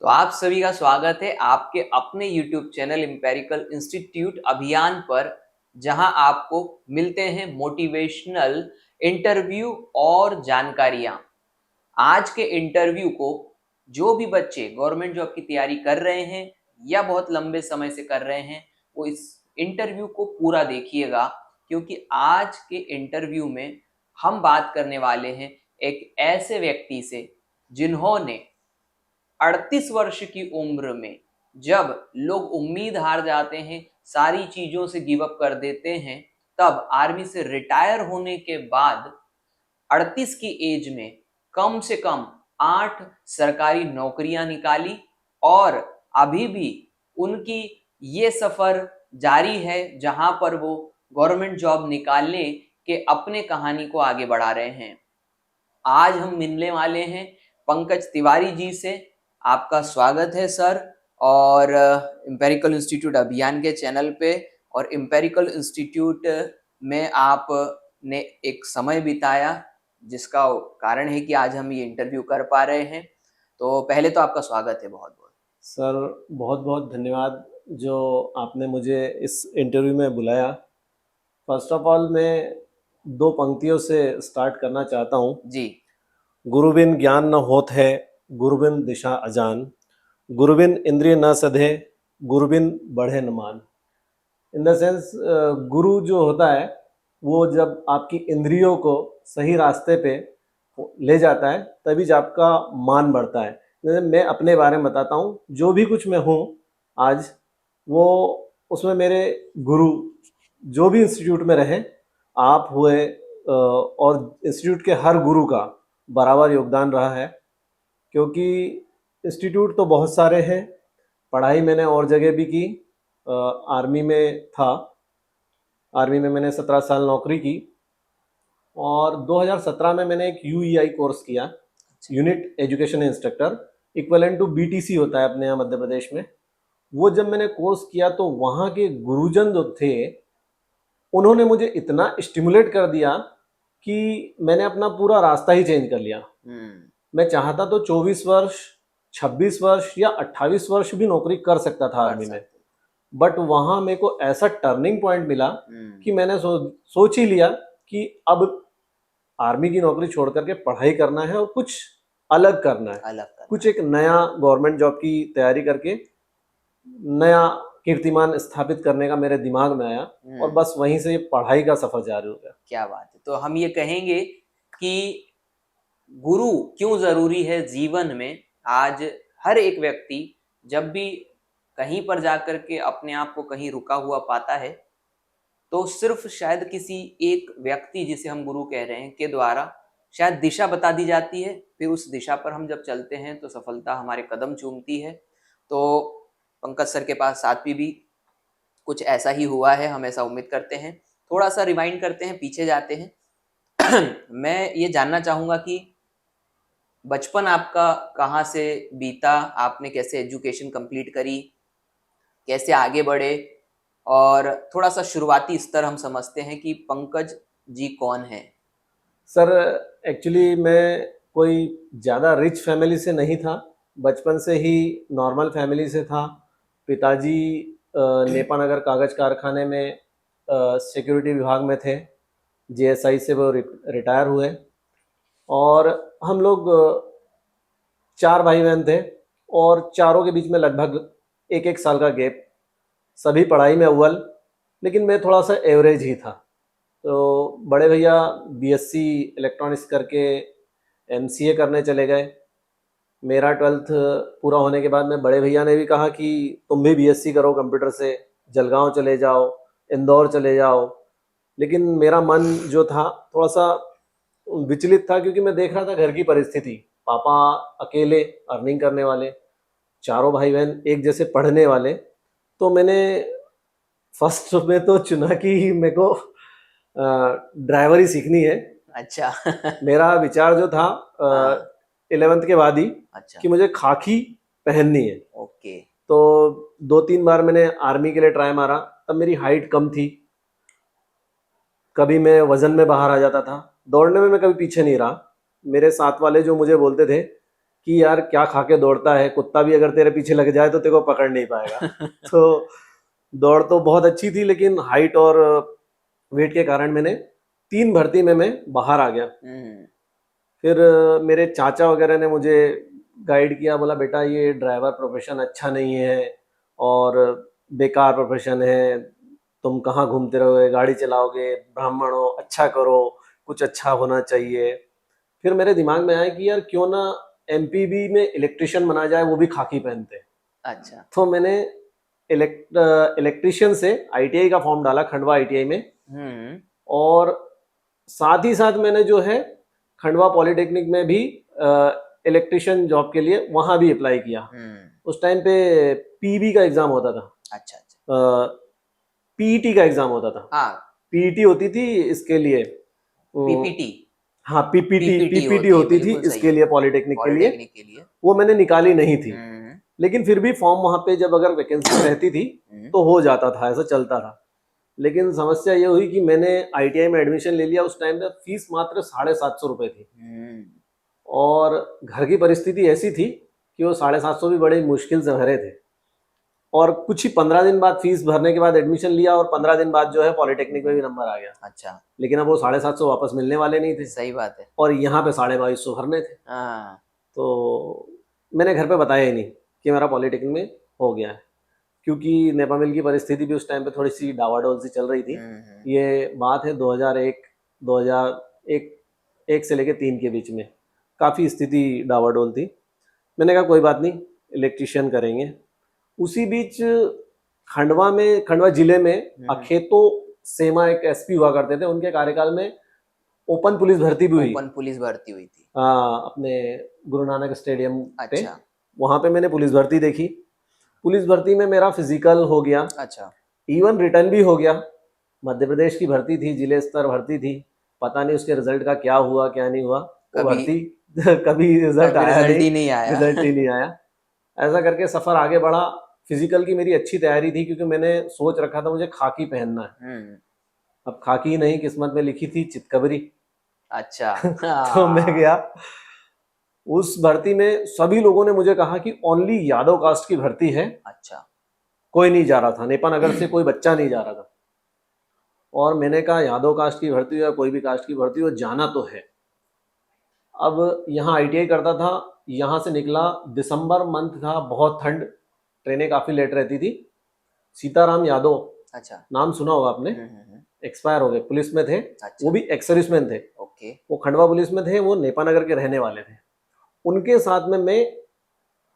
तो आप सभी का स्वागत है आपके अपने YouTube चैनल एम्पेरिकल इंस्टीट्यूट अभियान पर, जहां आपको मिलते हैं मोटिवेशनल इंटरव्यू और जानकारियां। आज के इंटरव्यू को जो भी बच्चे गवर्नमेंट जॉब की तैयारी कर रहे हैं या बहुत लंबे समय से कर रहे हैं, वो इस इंटरव्यू को पूरा देखिएगा, क्योंकि आज के इंटरव्यू में हम बात करने वाले हैं एक ऐसे व्यक्ति से जिन्होंने 38 वर्ष की उम्र में, जब लोग उम्मीद हार जाते हैं, सारी चीजों से गिव अप कर देते हैं, तब आर्मी से रिटायर होने के बाद 38 की एज में कम से कम 8 सरकारी नौकरियां निकाली और अभी भी उनकी ये सफर जारी है, जहां पर वो गवर्नमेंट जॉब निकालने के अपने कहानी को आगे बढ़ा रहे हैं। आज हम मिलने वाले हैं पंकज तिवारी जी से। आपका स्वागत है सर, और एम्पेरिकल इंस्टीट्यूट अभियान के चैनल पे। और एम्पेरिकल इंस्टीट्यूट में आपने एक समय बिताया, जिसका कारण है कि आज हम ये इंटरव्यू कर पा रहे हैं। तो पहले तो आपका स्वागत है बहुत बहुत। सर बहुत बहुत धन्यवाद जो आपने मुझे इस इंटरव्यू में बुलाया। फर्स्ट ऑफ ऑल मैं दो पंक्तियों से स्टार्ट करना चाहता हूँ। जी। गुरु बिन ज्ञान न होत है, गुरु बिन दिशा अजान, गुरु बिन इंद्रिय न सधे, गुरु बिन बढ़े न मान। इन द सेंस गुरु जो होता है वो जब आपकी इंद्रियों को सही रास्ते पे ले जाता है तभी जब आपका मान बढ़ता है। जैसे मैं अपने बारे में बताता हूँ, जो भी कुछ मैं हूँ आज, वो उसमें मेरे गुरु जो भी इंस्टीट्यूट में रहे, आप हुए, और इंस्टीट्यूट के हर गुरु का बराबर योगदान रहा है। क्योंकि इंस्टीट्यूट तो बहुत सारे हैं, पढ़ाई मैंने और जगह भी की। आर्मी में था, आर्मी में मैंने 17 साल नौकरी की और 2017 में मैंने एक यूईआई कोर्स किया, unit education instructor, equivalent to BTC होता है अपने यहाँ मध्य प्रदेश में। वो जब मैंने कोर्स किया तो वहाँ के गुरुजन जो थे उन्होंने मुझे इतना स्टिमुलेट कर दिया कि मैंने अपना पूरा रास्ता ही चेंज कर लिया। मैं चाहता तो 24 वर्ष, 26 वर्ष या 28 वर्ष भी नौकरी कर सकता था आर्मी में, बट वहाँ मेरे को ऐसा टर्निंग पॉइंट मिला कि मैंने सोच ही लिया कि अब आर्मी की नौकरी छोड़ करके पढ़ाई करना है और कुछ अलग करना है, कुछ एक नया गवर्नमेंट जॉब की तैयारी करके नया कीर्तिमान स्थापित करने का मेरे दिमाग में आया और बस वहीं से पढ़ाई का सफर जारी हो गया। क्या बात है। तो हम ये कहेंगे कि गुरु क्यों जरूरी है जीवन में। आज हर एक व्यक्ति जब भी कहीं पर जाकर के अपने आप को कहीं रुका हुआ पाता है, तो सिर्फ शायद किसी एक व्यक्ति, जिसे हम गुरु कह रहे हैं, के द्वारा शायद दिशा बता दी जाती है। फिर उस दिशा पर हम जब चलते हैं तो सफलता हमारे कदम चूमती है। तो पंकज सर के पास साथ भी कुछ ऐसा ही हुआ है, हम ऐसा उम्मीद करते हैं। थोड़ा सा रिवाइंड करते हैं, पीछे जाते हैं। मैं ये जानना चाहूंगा कि बचपन आपका कहाँ से बीता, आपने कैसे एजुकेशन कंप्लीट करी, कैसे आगे बढ़े, और थोड़ा सा शुरुआती स्तर हम समझते हैं कि पंकज जी कौन है। सर एक्चुअली मैं कोई ज़्यादा रिच फैमिली से नहीं था, बचपन से ही नॉर्मल फैमिली से था। पिताजी नेपानगर कागज़ कारखाने में सिक्योरिटी विभाग में थे, जीएसआई से वो रिटायर हुए। और हम लोग 4 भाई बहन थे और चारों के बीच में लगभग एक एक साल का गैप। सभी पढ़ाई में अव्वल, लेकिन मैं थोड़ा सा एवरेज ही था। तो बड़े भैया बीएससी इलेक्ट्रॉनिक्स करके एमसीए करने चले गए। मेरा 12th पूरा होने के बाद में बड़े भैया ने भी कहा कि तुम भी बीएससी करो कंप्यूटर से, जलगांव चले जाओ, इंदौर चले जाओ। लेकिन मेरा मन जो था थोड़ा सा विचलित था, क्योंकि मैं देख रहा था घर की परिस्थिति। पापा अकेले अर्निंग करने वाले, चारों भाई बहन एक जैसे पढ़ने वाले। तो मैंने फर्स्ट में तो चुना कि मेरे को ड्राइवरी सीखनी है। अच्छा। मेरा विचार जो था 11th के बाद ही, अच्छा, कि मुझे खाकी पहननी है। ओके। तो 2-3 बार मैंने आर्मी के लिए ट्राई मारा, तब मेरी हाइट कम थी, कभी मैं वजन में बाहर आ जाता था। दौड़ने में मैं कभी पीछे नहीं रहा। मेरे साथ वाले जो मुझे बोलते थे कि यार क्या खा के दौड़ता है, कुत्ता भी अगर तेरे पीछे लग जाए तो तेरे को पकड़ नहीं पाएगा। तो दौड़ तो बहुत अच्छी थी, लेकिन हाइट और वेट के कारण मैंने 3 भर्ती में मैं बाहर आ गया। फिर मेरे चाचा वगैरह ने मुझे गाइड किया, बोला बेटा ये ड्राइवर प्रोफेशन अच्छा नहीं है और बेकार प्रोफेशन है, तुम कहाँ घूमते रहोगे, गाड़ी चलाओगे, ब्राह्मण हो, अच्छा करो, कुछ अच्छा होना चाहिए। फिर मेरे दिमाग में आया कि यार क्यों ना एमपीबी में इलेक्ट्रिशियन बना जाए, वो भी खाकी पहनते हैं। अच्छा। तो मैंने इलेक्ट्रिशियन से आईटीआई का फॉर्म डाला खंडवा आईटीआई में, और साथ ही साथ मैंने जो है खंडवा पॉलिटेक्निक में भी इलेक्ट्रिशियन जॉब के लिए वहां भी अप्लाई किया। उस टाइम पे पीबी का एग्जाम होता था। अच्छा। पीईटी का एग्जाम होता था। हाँ, पीईटी होती थी इसके लिए, पीपीटी। हाँ पीपीटी होती थी इसके लिए, पॉलिटेक्निक के लिए। वो मैंने निकाली नहीं थी, लेकिन फिर भी फॉर्म वहां पे जब अगर वैकेंसी रहती थी तो हो जाता था, ऐसा चलता था। लेकिन समस्या ये हुई कि मैंने आईटीआई में एडमिशन ले लिया। उस टाइम पे फीस मात्र 750 रुपए थी, और घर की परिस्थिति ऐसी थी कि वो 750 भी बड़े मुश्किल से भरे थे। और कुछ ही 15 दिन बाद फीस भरने के बाद एडमिशन लिया, और 15 दिन बाद जो है पॉलिटेक्निक में भी नंबर आ गया। अच्छा। लेकिन अब वो 750 वापस मिलने वाले नहीं थे। सही बात है। और यहाँ पे 2250 भरने थे। तो मैंने घर पे बताया ही नहीं कि मेरा पॉलिटेक्निक में हो गया है, क्योंकि नेपा मिल की परिस्थिति भी उस टाइम पे थोड़ी सी डावाडोल सी चल रही थी। ये बात है 2001 से लेके 3 के बीच में काफ़ी स्थिति डावाडोल थी। मैंने कहा कोई बात नहीं, इलेक्ट्रिशियन करेंगे। उसी बीच खंडवा जिले में अखेतो सेमा एक एसपी हुआ करते थे, उनके कार्यकाल में ओपन पुलिस भर्ती भी हुई। ओपन पुलिस भर्ती हुई थी अपने गुरु नानक स्टेडियम पे। अच्छा। वहां पे मैंने पुलिस भर्ती देखी। पुलिस भर्ती में मेरा फिजिकल हो गया। अच्छा। इवन रिटर्न भी हो गया। मध्य प्रदेश की भर्ती थी, जिले स्तर भर्ती थी। पता नहीं उसके रिजल्ट का क्या हुआ क्या नहीं हुआ, वो भर्ती कभी रिजल्ट आया रिजल्ट ही नहीं आया। ऐसा करके सफर आगे बढ़ा। फिजिकल की मेरी अच्छी तैयारी थी, क्योंकि मैंने सोच रखा था मुझे खाकी पहनना है। अब खाकी नहीं, किस्मत में लिखी थी चितकबरी। अच्छा। तो मैं गया उस भर्ती में। सभी लोगों ने मुझे कहा कि ओनली यादव कास्ट की भर्ती है। अच्छा। कोई नहीं जा रहा था, नेपा नगर से कोई बच्चा नहीं जा रहा था। और मैंने कहा यादव कास्ट की भर्ती हो या कोई भी कास्ट की भर्ती हो, जाना तो है। अब यहाँ आईटीआई करता था, यहाँ से निकला, दिसंबर मंथ था, बहुत ठंड, ट्रेनें काफी लेट रहती थी। सीताराम यादव, अच्छा, नाम सुना होगा आपने, एक्सपायर हो गए, पुलिस में थे। अच्छा। वो भी एक्स सर्विसमैन थे। ओके। वो खंडवा पुलिस में थे, वो नेपा नगर के रहने वाले थे। उनके साथ में मैं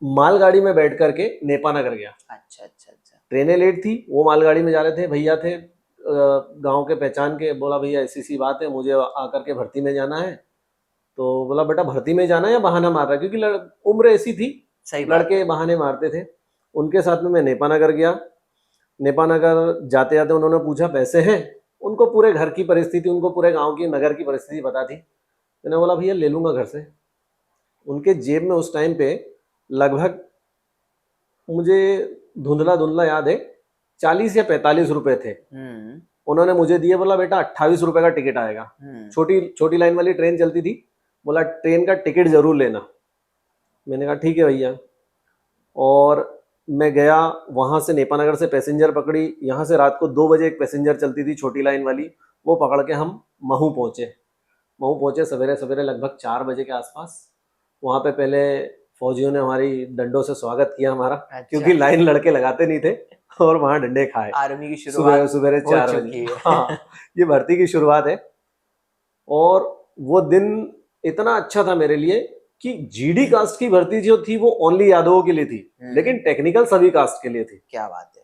मालगाड़ी में बैठ करके नेपा नगर गया। अच्छा अच्छा अच्छा। ट्रेनें लेट थी, वो मालगाड़ी में जा रहे थे। भैया थे गांव के, पहचान के। बोला भैया ऐसी बात है, मुझे आकर के भर्ती में जाना है। तो बोला बेटा भर्ती में जाना है या बहाना मार रहा है, क्योंकि उम्र ऐसी थी, लड़के बहाने मारते थे। उनके साथ में मैं नेपा नगर गया। नेपा नगर जाते जाते उन्होंने पूछा पैसे हैं। उनको पूरे घर की परिस्थिति, उनको पूरे गांव की, नगर की परिस्थिति पता थी। मैंने बोला भैया ले लूंगा घर से। उनके जेब में उस टाइम पे लगभग, मुझे धुंधला धुंधला याद है, 40 या 45 रुपए थे। उन्होंने मुझे दिए। बोला बेटा 28 रुपए का टिकट आएगा। छोटी लाइन वाली ट्रेन चलती थी। बोला ट्रेन का टिकट जरूर लेना। मैंने कहा ठीक है भैया। और मैं गया वहां से, नेपा नगर से पैसेंजर पकड़ी। यहाँ से रात को 2 बजे एक पैसेंजर चलती थी, छोटी लाइन वाली, वो पकड़ के हम महू पहुंचे सवेरे सवेरे लगभग 4 बजे के आसपास। वहां पे पहले फौजियों ने हमारी डंडों से स्वागत किया हमारा। अच्छा। क्योंकि लाइन लड़के लगाते नहीं थे, और वहां डंडे खाए। आर्मी की शुरुआत सुबह 4 बजे। हाँ, ये भर्ती की शुरुआत है। और वो दिन इतना अच्छा था मेरे लिए कि जीडी कास्ट की भर्ती जो थी वो ओनली यादवों के लिए थी, लेकिन टेक्निकल सभी कास्ट के लिए थी। क्या बात है।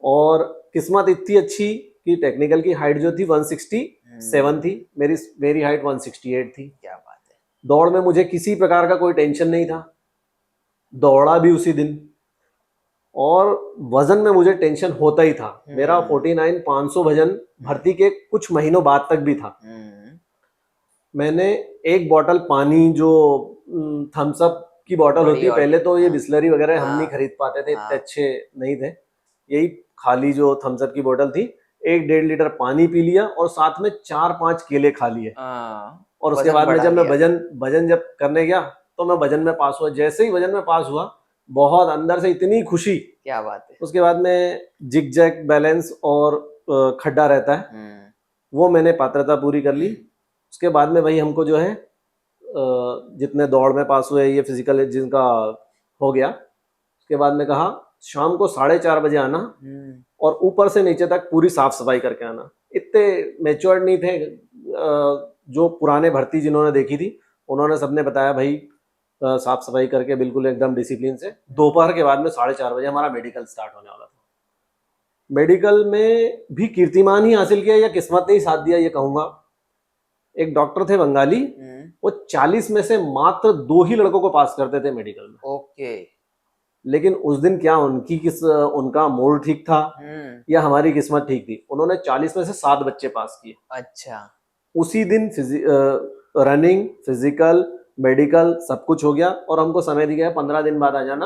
और किस्मत इतनी अच्छी कि टेक्निकल की हाइट जो थी 167 थी, मेरी हाइट 168 थी। क्या बात है। दौड़ में मुझे किसी प्रकार का कोई टेंशन नहीं था, दौड़ा भी उसी दिन। और वजन में मुझे टेंशन होता ही था। मेरा 49,500 वजन भर्ती के कुछ महीनों बाद तक भी था। मैंने एक बोतल पानी, जो थम्स अप की बोतल होती है, पहले तो ये बिस्लरी वगैरह हम नहीं खरीद पाते थे, इतने अच्छे नहीं थे। यही खाली जो थम्स अप की बोतल थी, 1-1.5 लीटर पानी पी लिया, और साथ में 4-5 केले खा लिए। और उसके बाद में जब मैं वजन जब करने गया, तो मैं वजन में पास हुआ। जैसे ही वजन में पास हुआ, बहुत अंदर से इतनी खुशी। क्या बात है। उसके बाद में जिग जैग बैलेंस और खड्डा रहता है, वो मैंने पात्रता पूरी कर ली। उसके बाद में वही हमको जो है जितने दौड़ में पास हुए, ये फिजिकल जिनका हो गया, उसके बाद में कहा शाम को 4:30 बजे आना और ऊपर से नीचे तक पूरी साफ सफाई करके आना। इतने मैच्योर्ड नहीं थे। जो पुराने भर्ती जिन्होंने देखी थी उन्होंने सबने बताया भाई साफ सफाई करके बिल्कुल एकदम डिसिप्लिन से। दोपहर के बाद में 4:30 बजे हमारा मेडिकल स्टार्ट होने वाला था। मेडिकल में भी कीर्तिमान ही हासिल किया, या किस्मत ने ही साथ दिया ये कहूंगा। एक डॉक्टर थे बंगाली, वो 40 में से मात्र 2 ही लड़कों को पास करते थे मेडिकल में। ओके। लेकिन उस दिन क्या उनका मूड ठीक था या हमारी किस्मत ठीक थी, उन्होंने 40 में से 7 बच्चे पास किए। अच्छा। उसी दिन रनिंग, फिजिकल, मेडिकल सब कुछ हो गया और हमको समय दिया गया 15 दिन बाद आ जाना,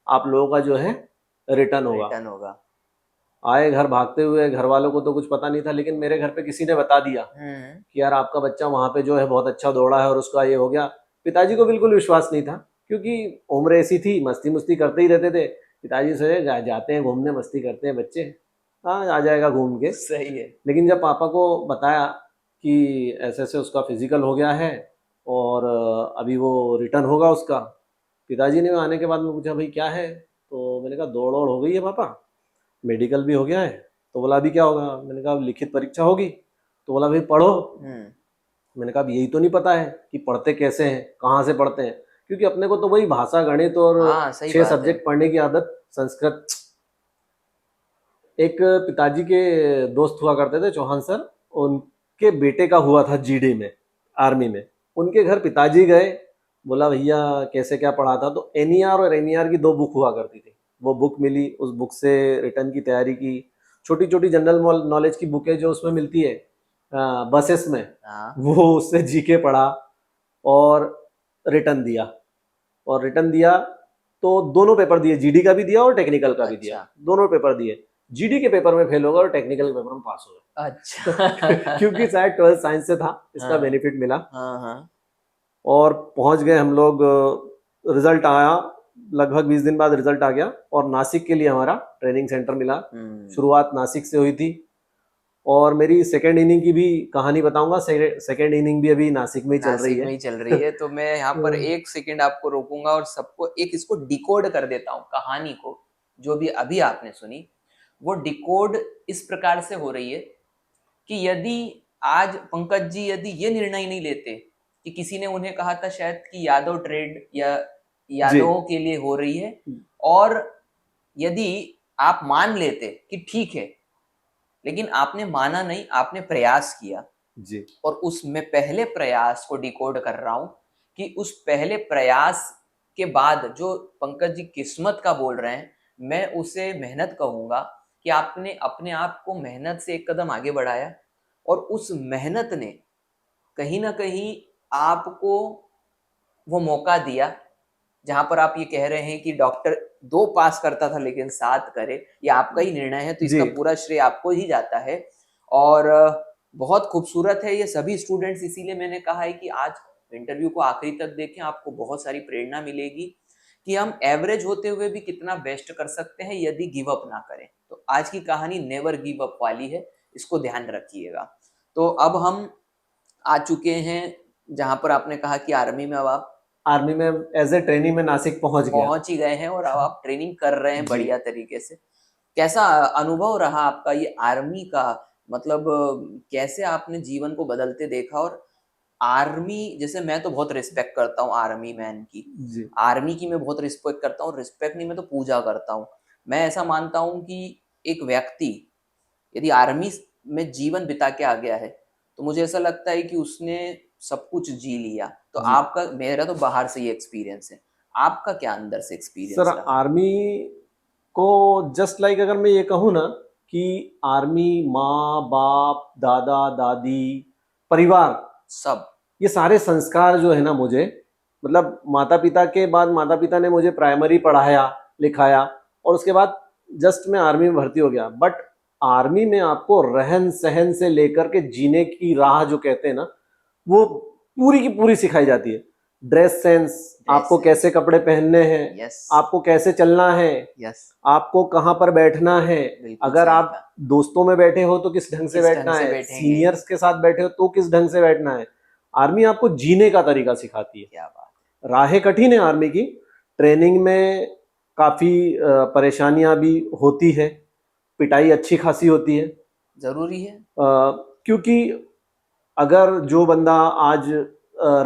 आप लोगों का जो है रिटर्न होगा। आए घर भागते हुए। घर वालों को तो कुछ पता नहीं था, लेकिन मेरे घर पे किसी ने बता दिया कि यार आपका बच्चा वहां पे जो है बहुत अच्छा दौड़ा है और उसका ये हो गया। पिताजी को बिल्कुल विश्वास नहीं था, क्योंकि उम्र ऐसी थी, मस्ती मुस्ती करते ही रहते थे। पिताजी से जाते हैं घूमने, मस्ती करते हैं बच्चे, हाँ आ जाएगा घूम के। सही है। लेकिन जब पापा को बताया कि ऐसे ऐसे उसका फिजिकल हो गया है और अभी वो रिटर्न होगा उसका, पिताजी ने आने के बाद में पूछा भाई क्या है, तो मैंने कहा दौड़ हो गई है पापा, मेडिकल भी हो गया है। तो बोला अभी क्या होगा? मैंने कहा लिखित परीक्षा होगी। तो बोला भाई पढ़ो। मैंने कहा यही तो नहीं पता है कि पढ़ते कैसे हैं, कहाँ से पढ़ते हैं, क्योंकि अपने को तो वही भाषा, गणित और 6 सब्जेक्ट पढ़ने की आदत, संस्कृत। एक पिताजी के दोस्त हुआ करते थे चौहान सर, उनके बेटे का हुआ था जीडी में, आर्मी में। उनके घर पिताजी गए, बोला भैया कैसे क्या पढ़ा था, तो एनईआर और एनईआर की 2 बुक हुआ करती थी। वो बुक मिली, उस बुक से रिटर्न की तैयारी की। छोटी छोटी जनरल नॉलेज की बुकें जो उसमें मिलती है बसेस में, वो उससे जीके पढ़ा और रिटर्न दिया। तो दोनों पेपर दिए, जीडी का भी दिया और टेक्निकल का भी दिया, दोनों पेपर दिए। जीडी के पेपर में फेल हो गया और टेक्निकल के पेपर में पास हो गया। अच्छा। क्योंकि शायद 12th साइंस से था, इसका बेनिफिट मिला। और पहुंच गए हम लोग, रिजल्ट आया, लगभग 20 दिन बाद रिजल्ट आ गया और नासिक के लिए हमारा ट्रेनिंग सेंटर मिला। शुरुआत नासिक से हुई थी और मेरी सेकेंड इनिंग की भी कहानी बताऊंगा। सेकेंड इनिंग भी अभी नासिक में ही चल रही है। तो मैं यहाँ पर 1 सेकेंड आपको रोकूंगा और सबको इसको डिकोड कर देता हूँ। कहानी को जो भी अभी आपने सुनी, वो डिकोड इस प्रकार से हो रही है कि यदि आज पंकज जी यदि ये निर्णय नहीं लेते कि किसी ने उन्हें कहा था शायद कि यादव ट्रेड या यादवों के लिए हो रही है, और यदि आप मान लेते कि ठीक है, लेकिन आपने माना नहीं, आपने प्रयास किया जी। और उसमें पहले प्रयास को डिकोड कर रहा हूं कि उस पहले प्रयास के बाद जो पंकज जी किस्मत का बोल रहे हैं, मैं उसे मेहनत कहूंगा कि आपने अपने आप को मेहनत से एक कदम आगे बढ़ाया और उस मेहनत ने कहीं ना कहीं आपको वो मौका दिया जहां पर आप ये कह रहे हैं कि डॉक्टर 2 पास करता था लेकिन 7 करे। ये आपका ही निर्णय है, तो इसका पूरा श्रेय आपको ही जाता है। और बहुत खूबसूरत है ये सभी स्टूडेंट्स, इसीलिए मैंने कहा है कि आज इंटरव्यू को आखिरी तक देखें, आपको बहुत सारी प्रेरणा मिलेगी कि हम एवरेज होते हुए भी कितना बेस्ट कर सकते हैं यदि गिव अप ना करें। तो आज की कहानी नेवर गिव अप वाली है, इसको ध्यान रखिएगा। तो अब हम आ चुके हैं जहां पर आपने कहा कि आर्मी में, अब आप आर्मी में एज ए ट्रेनिंग में नासिक पहुंच ही गए हैं और अब आप ट्रेनिंग कर रहे हैं बढ़िया तरीके से। कैसा अनुभव रहा आपका ये आर्मी का, मतलब कैसे आपने जीवन को बदलते देखा? और आर्मी, जैसे मैं तो बहुत रिस्पेक्ट करता हूँ आर्मी मैन की, आर्मी की मैं बहुत रिस्पेक्ट करता हूँ, रिस्पेक्ट नहीं मैं तो पूजा करता हूँ। मैं ऐसा मानता हूँ कि एक व्यक्ति यदि आर्मी में जीवन बिता के आ गया है तो मुझे ऐसा लगता है कि उसने सब कुछ जी लिया। तो आपका, मेरा तो बाहर से ये एक्सपीरियंस है, आपका क्या अंदर से एक्सपीरियंस सर? आर्मी को जस्ट लाइक अगर मैं ये कहूँ ना कि आर्मी, माँ बाप, दादा दादी, परिवार, सब ये सारे संस्कार जो है ना, मुझे मतलब माता पिता के बाद, माता पिता ने मुझे प्राइमरी पढ़ाया लिखाया और उसके बाद जस्ट मैं आर्मी में भर्ती हो गया। बट आर्मी में आपको रहन सहन से लेकर के जीने की राह जो कहते हैं ना, वो पूरी की पूरी सिखाई जाती है। ड्रेस सेंस, आपको sense. कैसे कपड़े पहनने हैं, यस आपको कैसे चलना है, यस आपको कहाँ पर बैठना है, बिल्कुल अगर सही आप कहा। दोस्तों में बैठे हो तो किस ढंग से किस बैठना ढंग से है, बैठेंगे। सीनियर्स के साथ बैठे हो तो किस ढंग से बैठना है। आर्मी आपको जीने का तरीका सिखाती है। क्या बात। राहें कठिन है आर्मी की, ट्रेनिंग में काफी परेशानियां भी होती है, पिटाई अच्छी खासी होती है, जरूरी है। क्योंकि अगर जो बंदा आज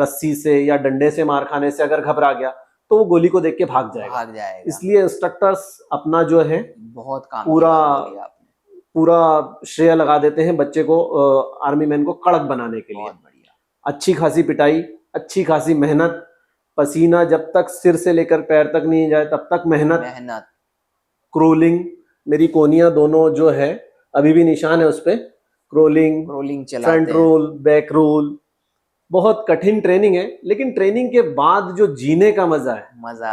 रस्सी से या डंडे से मार खाने से अगर घबरा गया तो वो गोली को देख के भाग जाएगा। इसलिए इंस्ट्रक्टर्स अपना जो है बहुत काम की पूरा बात बोली आपने। पूरा श्रेय लगा देते हैं बच्चे को, आर्मी मैन को कड़क बनाने के लिए। बहुत बढ़िया। अच्छी खासी पिटाई, अच्छी खासी मेहनत, पसीना जब तक सिर से लेकर पैर तक नहीं जाए तब तक मेहनत। क्रोलिंग, मेरी कोनियां दोनों जो है अभी भी निशान है उस पे, crawling front roll back role, बहुत कठिन ट्रेनिंग है। लेकिन ट्रेनिंग के बाद जो जीने का मजा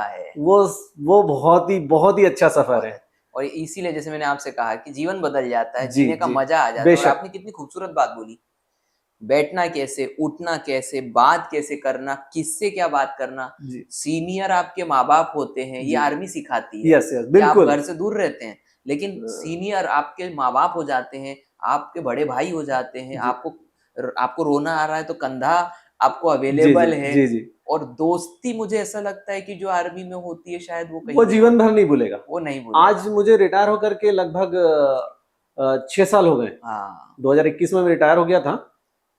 है वो बहुत ही अच्छा सफर है। और इसीलिए जैसे मैंने आपसे कहा कि जीवन बदल जाता है, जीने का मजा आ जाता है। और आपने कितनी खूबसूरत बात बोली, बैठना कैसे, उठना कैसे, बात कैसे करना, किससे क्या बात करना। सीनियर आपके माँ बाप होते हैं, ये आर्मी सिखाती है। यस बिल्कुल। आप घर से दूर रहते हैं लेकिन सीनियर आपके माँ बाप हो जाते हैं, आपके बड़े भाई हो जाते हैं। आपको रोना आ रहा है तो कंधा आपको अवेलेबल है। और दोस्ती मुझे ऐसा लगता है कि जो आर्मी में होती है शायद वो जीवन भर नहीं भूलेगा। आज मुझे रिटायर होकर के लगभग 6 साल हो गए। 2021 में रिटायर हो गया था,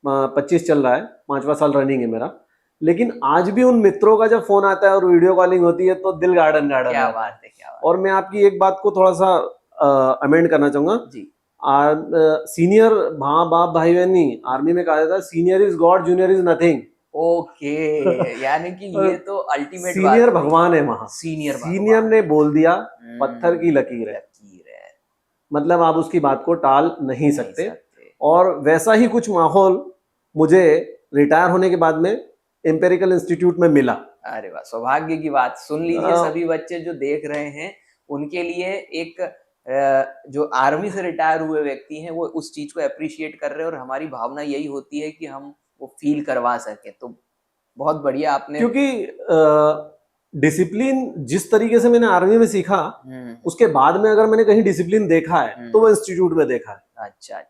25 चल रहा है, 5वां साल रनिंग है मेरा। लेकिन आज भी उन मित्रों का जब फोन आता है और वीडियो कॉलिंग होती है तो दिल गार्डन क्या बात है। और मैं आपकी एक बात को थोड़ा सा अमेंड करना चाहूंगा जी। सीनियर माँ बाप भाई बहन नहीं, आर्मी में कहा जाता है senior is God junior is nothing. Okay यानी कि ये तो अल्टीमेट सीनियर भगवान है वहां। सीनियर ने बोल दिया पत्थर की लकीर है, मतलब आप उसकी बात को टाल नहीं सकते। और वैसा ही कुछ माहौल मुझे रिटायर होने के बाद में एम्पेरिकल इंस्टीट्यूट में मिला। अरे वाह, सौभाग्य की बात। सुन लीजिए सभी बच्चे जो देख रहे हैं, उनके लिए एक जो आर्मी से रिटायर हुए व्यक्ति हैं वो उस चीज को अप्रिशिएट कर रहे हैं और हमारी भावना यही होती है कि हम वो फील करवा सके। तो बहुत बढ़िया आपने, क्योंकि डिसिप्लिन जिस तरीके से मैंने आर्मी में सीखा उसके बाद में अगर मैंने कहीं डिसिप्लिन देखा है तो वो इंस्टीट्यूट में देखा है। अच्छा।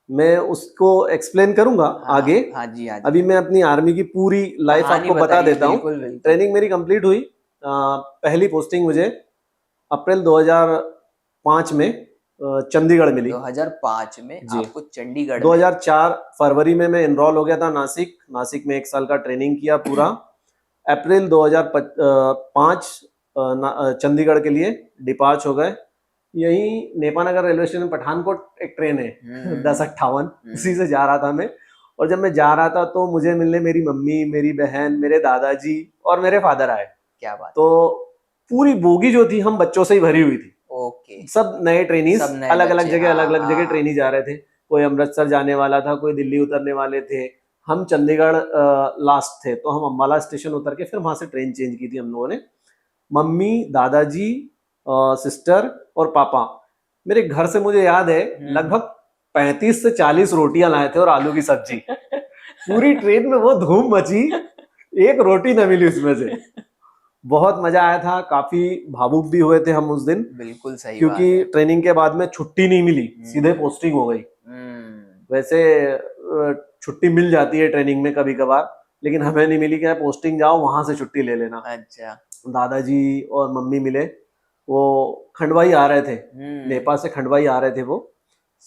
मैं उसको एक्सप्लेन करूंगा आगे। जी। अभी मैं अपनी आर्मी की पूरी लाइफ आपको बता देता हूँ। ट्रेनिंग मेरी कंप्लीट हुई, पहली पोस्टिंग मुझे अप्रैल 2005 में चंडीगढ़ मिली। 2005 में आपको चंडीगढ़। 2004 फरवरी में मैं एनरोल हो गया था नासिक में 1 साल का ट्रेनिंग किया पूरा। अप्रैल 2005 चंडीगढ़ के लिए डिपार्च हो गए। यही नेपानगर रेलवे स्टेशन पठानकोट एक ट्रेन है 1058, उसी से जा रहा था मैं। और जब मैं जा रहा था तो मुझे मिलने मेरी मम्मी, मेरी बहन, मेरे दादाजी और मेरे फादर आए। क्या बात। तो पूरी बोगी जो थी हम बच्चों से ही भरी हुई थी। ओके। सब नए ट्रेनीज, अलग अलग जगह ट्रेनी जा रहे थे। कोई अमृतसर जाने वाला था, कोई दिल्ली उतरने वाले थे। हम चंडीगढ़ लास्ट थे तो हम अम्बाला स्टेशन उतर के फिर वहां से ट्रेन चेंज की थी हम लोगों ने। मम्मी, दादाजी, सिस्टर और पापा। मेरे घर से मुझे याद है लगभग 35 से 40 रोटियां लाए थे और आलू की सब्जी। पूरी ट्रेन में वो धूम मची, एक रोटी न मिली उसमें से। बहुत मजा आया था, काफी भावुक भी हुए थे हम उस दिन। बिल्कुल सही क्योंकि बात है। ट्रेनिंग के बाद में छुट्टी नहीं मिली, सीधे पोस्टिंग हो गई। वैसे छुट्टी मिल जाती है ट्रेनिंग में कभी कभार, लेकिन हमें नहीं मिली। क्या पोस्टिंग जाओ वहां से छुट्टी ले लेना। अच्छा। दादाजी और मम्मी मिले, वो खंडवाई आ रहे थे, नेपाल से खंडवाई आ रहे थे वो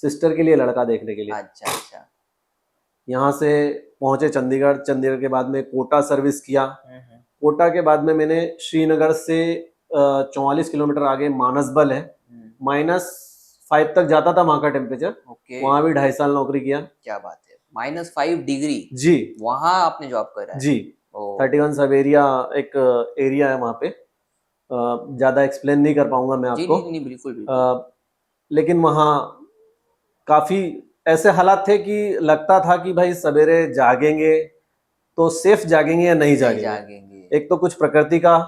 सिस्टर के लिए लड़का देखने के लिए। अच्छा। यहाँ से पहुंचे चंडीगढ़ के बाद में कोटा सर्विस किया। कोटा के बाद में मैंने श्रीनगर से 44 किलोमीटर आगे मानसबल है, -5 तक जाता था वहां का टेम्परेचर। वहां भी 2.5 साल नौकरी किया। क्या बात है, -5 डिग्री जी, वहां आपने जॉब करा? जी। 31 सवेरिया एक एरिया है वहां पे, ज्यादा एक्सप्लेन नहीं कर पाऊंगा मैं आपको। नहीं, बिल्कुल। लेकिन वहां काफी ऐसे हालात थे कि लगता था कि भाई सवेरे जागेंगे तो सेफ जागेंगे या नहीं जागेंगे। एक तो कुछ प्रकृति का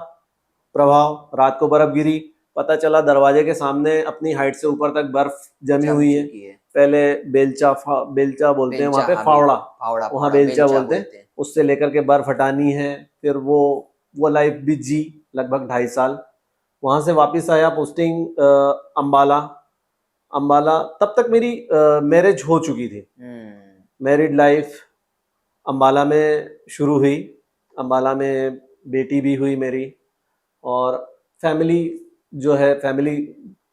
प्रभाव, रात को बर्फ गिरी, पता चला दरवाजे के सामने अपनी हाइट से ऊपर तक बर्फ जमी हुई है। पहले बेलचा बोलते हैं वहां पे, फावड़ा वहां बेलचा बोलते हैं। उससे लेकर के बर्फ हटानी है, फिर वो लाइफ भी जी लगभग 2.5 साल। वहाँ से वापस आया, पोस्टिंग अम्बाला। अम्बाला तब तक मेरी मैरिज हो चुकी थी। मैरिड लाइफ अम्बाला में शुरू हुई। अम्बाला में बेटी भी हुई मेरी, और फैमिली जो है, फैमिली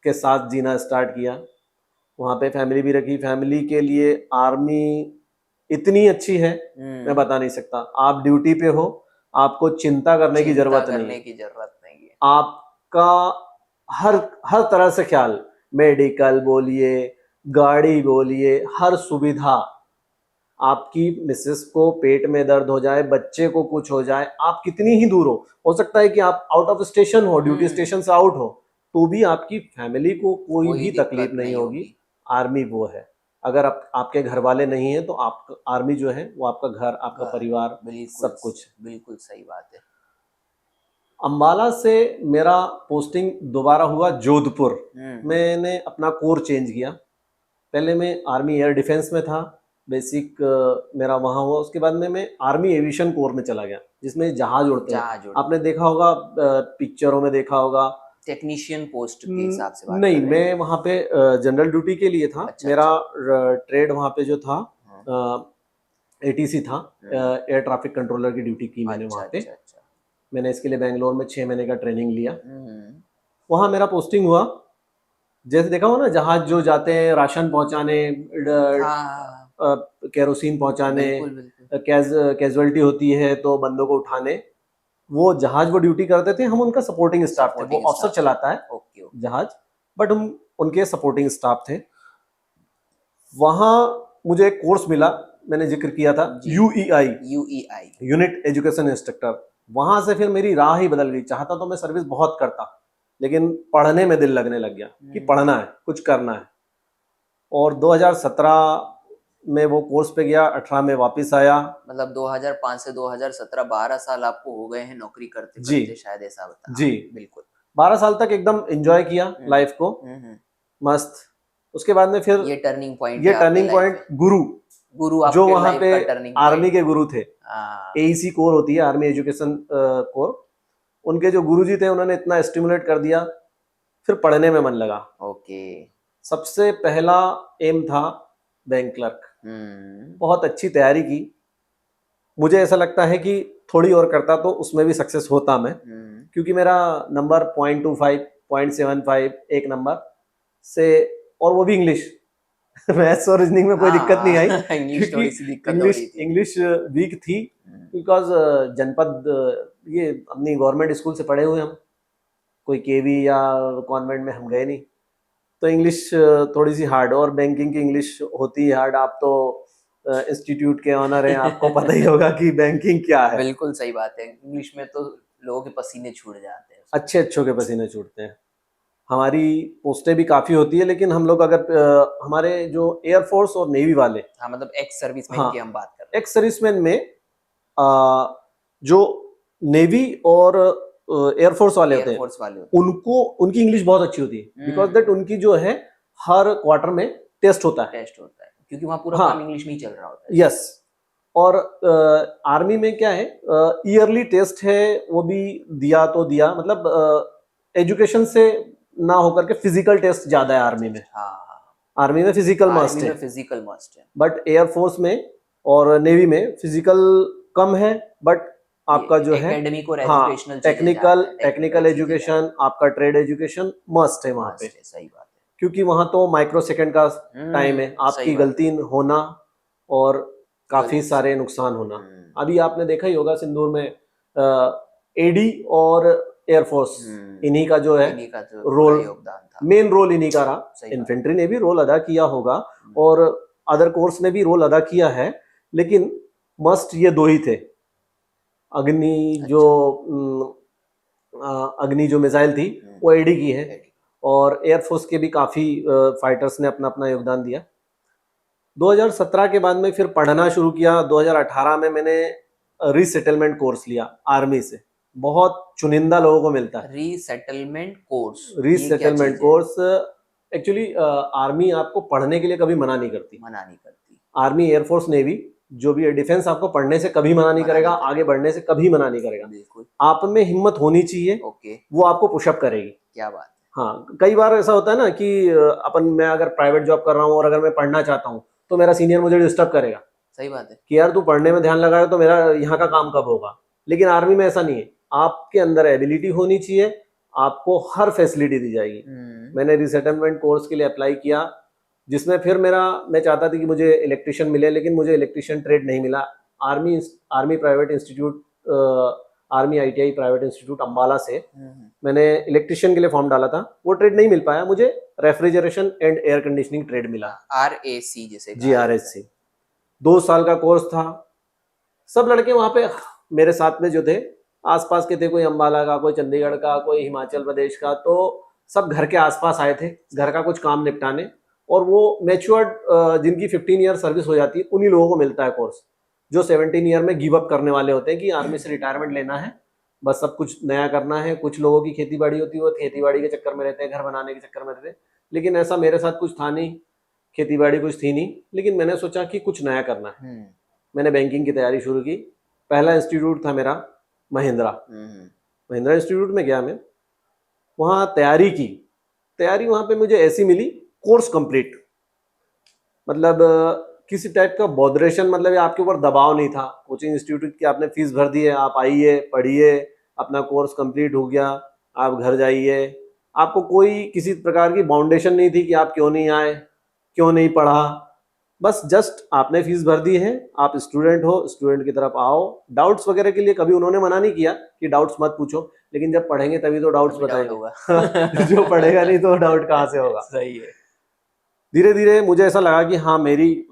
के साथ जीना स्टार्ट किया। वहाँ पे फैमिली भी रखी। फैमिली के लिए आर्मी इतनी अच्छी है मैं बता नहीं सकता। आप ड्यूटी पे हो, आपको चिंता करने की जरूरत नहीं है। आपका हर हर तरह से ख्याल, मेडिकल बोलिए, गाड़ी बोलिए, हर सुविधा। आपकी मिसेस को पेट में दर्द हो जाए, बच्चे को कुछ हो जाए, आप कितनी ही दूर हो सकता है कि आप आउट ऑफ स्टेशन हो, ड्यूटी स्टेशन से आउट हो, तो भी आपकी फैमिली को कोई भी तकलीफ नहीं होगी। आर्मी वो है। अगर आपके घर वाले नहीं है तो आप, आर्मी जो है वो आपका घर, आपका परिवार, सब कुछ। बिल्कुल सही बात है। अम्बाला से मेरा पोस्टिंग दोबारा हुआ जोधपुर। मैंने अपना कोर चेंज किया। पहले मैं आर्मी एयर डिफेंस में था, बेसिक मेरा वहाँ हुआ। उसके बाद में मैं आर्मी एविएशन कोर में चला गया, जिसमें जहाज उड़ते हैं। आपने देखा होगा, पिक्चरों में देखा होगा। टेक्नीशियन पोस्ट के हिसाब से बात नहीं, मैं वहाँ पे जनरल ड्यूटी के लिए था। अच्छा, मेरा ट्रेड वहाँ पे जो था एटीसी था, एयर ट्रैफिक कंट्रोलर की ड्यूटी की मैंने वहाँ पे। मैंने इसके लिए बेंगलोर में 6 महीने का ट्रेनिंग लिया। वहाँ मेरा पोस्टिंग हुआ। जैसे देखा हो ना, जहाज जो जाते हैं राशन पहुंचाने, केरोसिन पहुंचाने, कैजुअलिटी होती है तो बंदों को उठाने, वो जहाज वो ड्यूटी करते थे। हम उनका सपोर्टिंग स्टाफ थे। वो ऑफिसर चलाता है जहाज, बट हम उनके सपोर्टिंग स्टाफ थे। वहां मुझे एक कोर्स मिला, मैंने जिक्र किया था, यूईआई, यूनिट एजुकेशन इंस्ट्रक्टर। वहां से फिर मेरी राह ही बदल गई। चाहता तो मैं सर्विस बहुत करता, लेकिन पढ़ने में दिल लगने लग गया कि पढ़ना है, कुछ करना है। और 2017 में वो कोर्स पे गया, 18 में वापस आया। मतलब 2005 से 2017 12 साल आपको हो गए हैं नौकरी करते करते, शायद ऐसा बता। जी बिल्कुल, 12 साल तक एकदम एंजॉय किया लाइफ को, मस्त। उसके बाद में फिर ये टर्निंग पॉइंट गुरु जो वहाँ पे आर्मी के गुरु थे, एईसी कोर होती है, आर्मी एजुकेशन कोर। उनके जो गुरुजी थे उन्होंने इतना स्टिमुलेट कर दिया, फिर पढ़ने में मन लगा। सबसे पहला एम था बैंक क्लर्क। बहुत अच्छी तैयारी की। मुझे ऐसा लगता है कि थोड़ी और करता तो उसमें भी सक्सेस होता मैं, क्योंकि मेरा नंबर 0.25, 0.75 एक नंबर से, और वो भी इंग्लिश। मैथ्स और रीजनिंग में कोई दिक्कत नहीं आई, क्योंकि इंग्लिश वीक थी। बिकॉज जनपद, ये अपनी गवर्नमेंट स्कूल से पढ़े हुए हम, कोई केवी या कॉन्वेंट में हम गए नहीं, तो इंग्लिश थोड़ी सी हार्ड। और बैंकिंग की इंग्लिश होती है हार्ड। आप तो इंस्टीट्यूट के ऑनर हैं, आपको पता ही होगा कि बैंकिंग क्या है। बिल्कुल सही बात है। इंग्लिश में तो लोगों के पसीने छूट जाते हैं, अच्छे के पसीने छूटते हैं। हमारी पोस्टें भी काफी होती है, लेकिन हम लोग अगर हमारे जो एयरफोर्स और नेवी वाले, मतलब एक्स सर्विसमैन की हम बात कर रहे हैं। एक्स सर्विसमैन में जो नेवी और एयरफोर्स वाले होते हैं, उनको उनकी इंग्लिश बहुत अच्छी होती है। बिकॉज दैट उनकी जो है हर क्वार्टर में टेस्ट होता है, क्योंकि वहां पूरा काम इंग्लिश में ही चल रहा होता है। यस। और आर्मी में क्या है, ईयरली टेस्ट है, वो भी दिया तो दिया। मतलब एजुकेशन से ना होकर के फिजिकल टेस्ट ज्यादा है आर्मी में। आर्मी में फिजिकल मस्ट है, बट एयरफोर्स में और नेवी में फिजिकल कम है, बट आपका जो है टेक्निकल एजुकेशन, आपका ट्रेड एजुकेशन मस्ट है वहां पे। सही बात है, क्योंकि वहां तो माइक्रो सेकंड का टाइम है। आपकी गलती होना और काफी सारे नुकसान होना। अभी आपने देखा ही होगा सिंदूर में एडी और एयरफोर्स, इन्हीं का जो है रोल, मेन रोल इन्हीं का रहा। इन्फेंट्री ने भी रोल अदा किया होगा और अदर कोर्स ने भी रोल अदा किया है, लेकिन मस्ट ये दो ही थे। अग्नि जो मिसाइल थी वो एडी की है, और एयरफोर्स के भी काफी फाइटर्स ने अपना अपना योगदान दिया। 2017 के बाद में फिर पढ़ना शुरू किया। 2018 में मैंने रीसेटलमेंट कोर्स लिया आर्मी से। बहुत चुनिंदा लोगों को मिलता है रीसेटलमेंट कोर्स। एक्चुअली आर्मी आपको पढ़ने के लिए कभी मना नहीं करती। आर्मी, एयरफोर्स, नेवी जो भी है डिफेंस आपको पढ़ने से कभी मना नहीं करेगा, आगे बढ़ने से कभी मना नहीं करेगा। बिल्कुल। आप में हिम्मत होनी चाहिए, ओके, वो आपको पुशअप करेगी। क्या बात हाँ, कई बार ऐसा होता है ना कि मैं अगर प्राइवेट जॉब कर रहा हूँ और अगर मैं पढ़ना चाहता हूँ तो मेरा सीनियर मुझे डिस्टर्ब करेगा है, सही बात है। कि यार तू पढ़ने में ध्यान लगाए तो मेरा यहाँ का काम कब होगा। लेकिन आर्मी में ऐसा नहीं है, आपके अंदर एबिलिटी होनी चाहिए, आपको हर फैसिलिटी दी जाएगी। मैंने रिसेटलमेंट कोर्स के लिए अप्लाई किया, जिसमें फिर मैं चाहता था कि मुझे इलेक्ट्रिशियन मिले, लेकिन मुझे इलेक्ट्रिशियन ट्रेड नहीं मिला। Army private institute, army ITI private institute Ambala से मैंने इलेक्ट्रिशियन के लिए फॉर्म डाला था, वो ट्रेड नहीं मिल पाया मुझे। Refrigeration and air conditioning trade मिला, RAC जिसे जी RSC। 2 साल का कोर्स था। सब लड़के वहां पे मेरे साथ में जो थे आसपास के थे, कोई अम्बाला का, कोई चंडीगढ़ का, कोई हिमाचल प्रदेश का, तो सब घर के आसपास आए थे घर का कुछ काम निपटाने। और वो मैच्योर्ड जिनकी 15 ईयर सर्विस हो जाती है उन्हीं लोगों को मिलता है कोर्स, जो 17 ईयर में गिव अप करने वाले होते हैं कि आर्मी से रिटायरमेंट लेना है, बस सब कुछ नया करना है। कुछ लोगों की खेती बाड़ी होती है, वो खेती बाड़ी के चक्कर में रहते हैं, घर बनाने के चक्कर में रहते हैं। लेकिन ऐसा मेरे साथ कुछ था नहीं, खेती बाड़ी कुछ थी नहीं, लेकिन मैंने सोचा कि कुछ नया करना है। मैंने बैंकिंग की तैयारी शुरू की। पहला इंस्टीट्यूट था मेरा महिंद्रा इंस्टीट्यूट में गया मैं, वहाँ तैयारी की। तैयारी वहाँ पे मुझे ऐसी मिली, कोर्स कंप्लीट, मतलब किसी टाइप का बॉदरेशन, मतलब आपके ऊपर दबाव नहीं था। कोचिंग इंस्टीट्यूट की आपने फीस भर दी है, आप आइए पढ़िए, अपना कोर्स कंप्लीट हो गया, आप घर जाइए। आपको कोई किसी प्रकार की बाउंडेशन नहीं थी कि आप क्यों नहीं आए, क्यों नहीं पढ़ा। बस जस्ट आपने फीस भर दी है, आप स्टूडेंट हो, स्टूडेंट की तरफ आओ। डाउट्स वगैरह के लिए कभी उन्होंने मना नहीं किया कि डाउट्स मत पूछो, लेकिन जब पढ़ेंगे तभी तो डाउट्स बताएंगे। जो पढ़ेगा नहीं तो डाउट कहाँ से होगा। सही है। धीरे धीरे मुझे ऐसा लगा कि हाँ, मेरी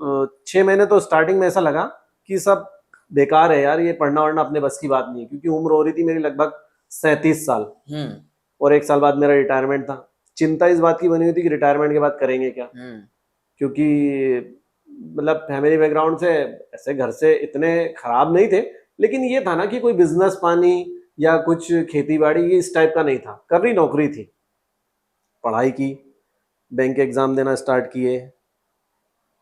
6 महीने तो स्टार्टिंग में ऐसा लगा कि सब बेकार है यार, ये पढ़ना वढ़ना अपने बस की बात नहीं है, क्योंकि उम्र हो रही थी मेरी लगभग 37 साल और 1 साल बाद मेरा रिटायरमेंट था। चिंता इस बात की बनी हुई थी कि रिटायरमेंट के बाद करेंगे क्या, क्योंकि मतलब फैमिली बैकग्राउंड से ऐसे घर से इतने खराब नहीं थे, लेकिन ये था ना कि कोई बिजनेस पानी या कुछ खेती बाड़ी इस टाइप का नहीं था, करनी नौकरी थी। पढ़ाई की, बैंक एग्जाम देना स्टार्ट किए।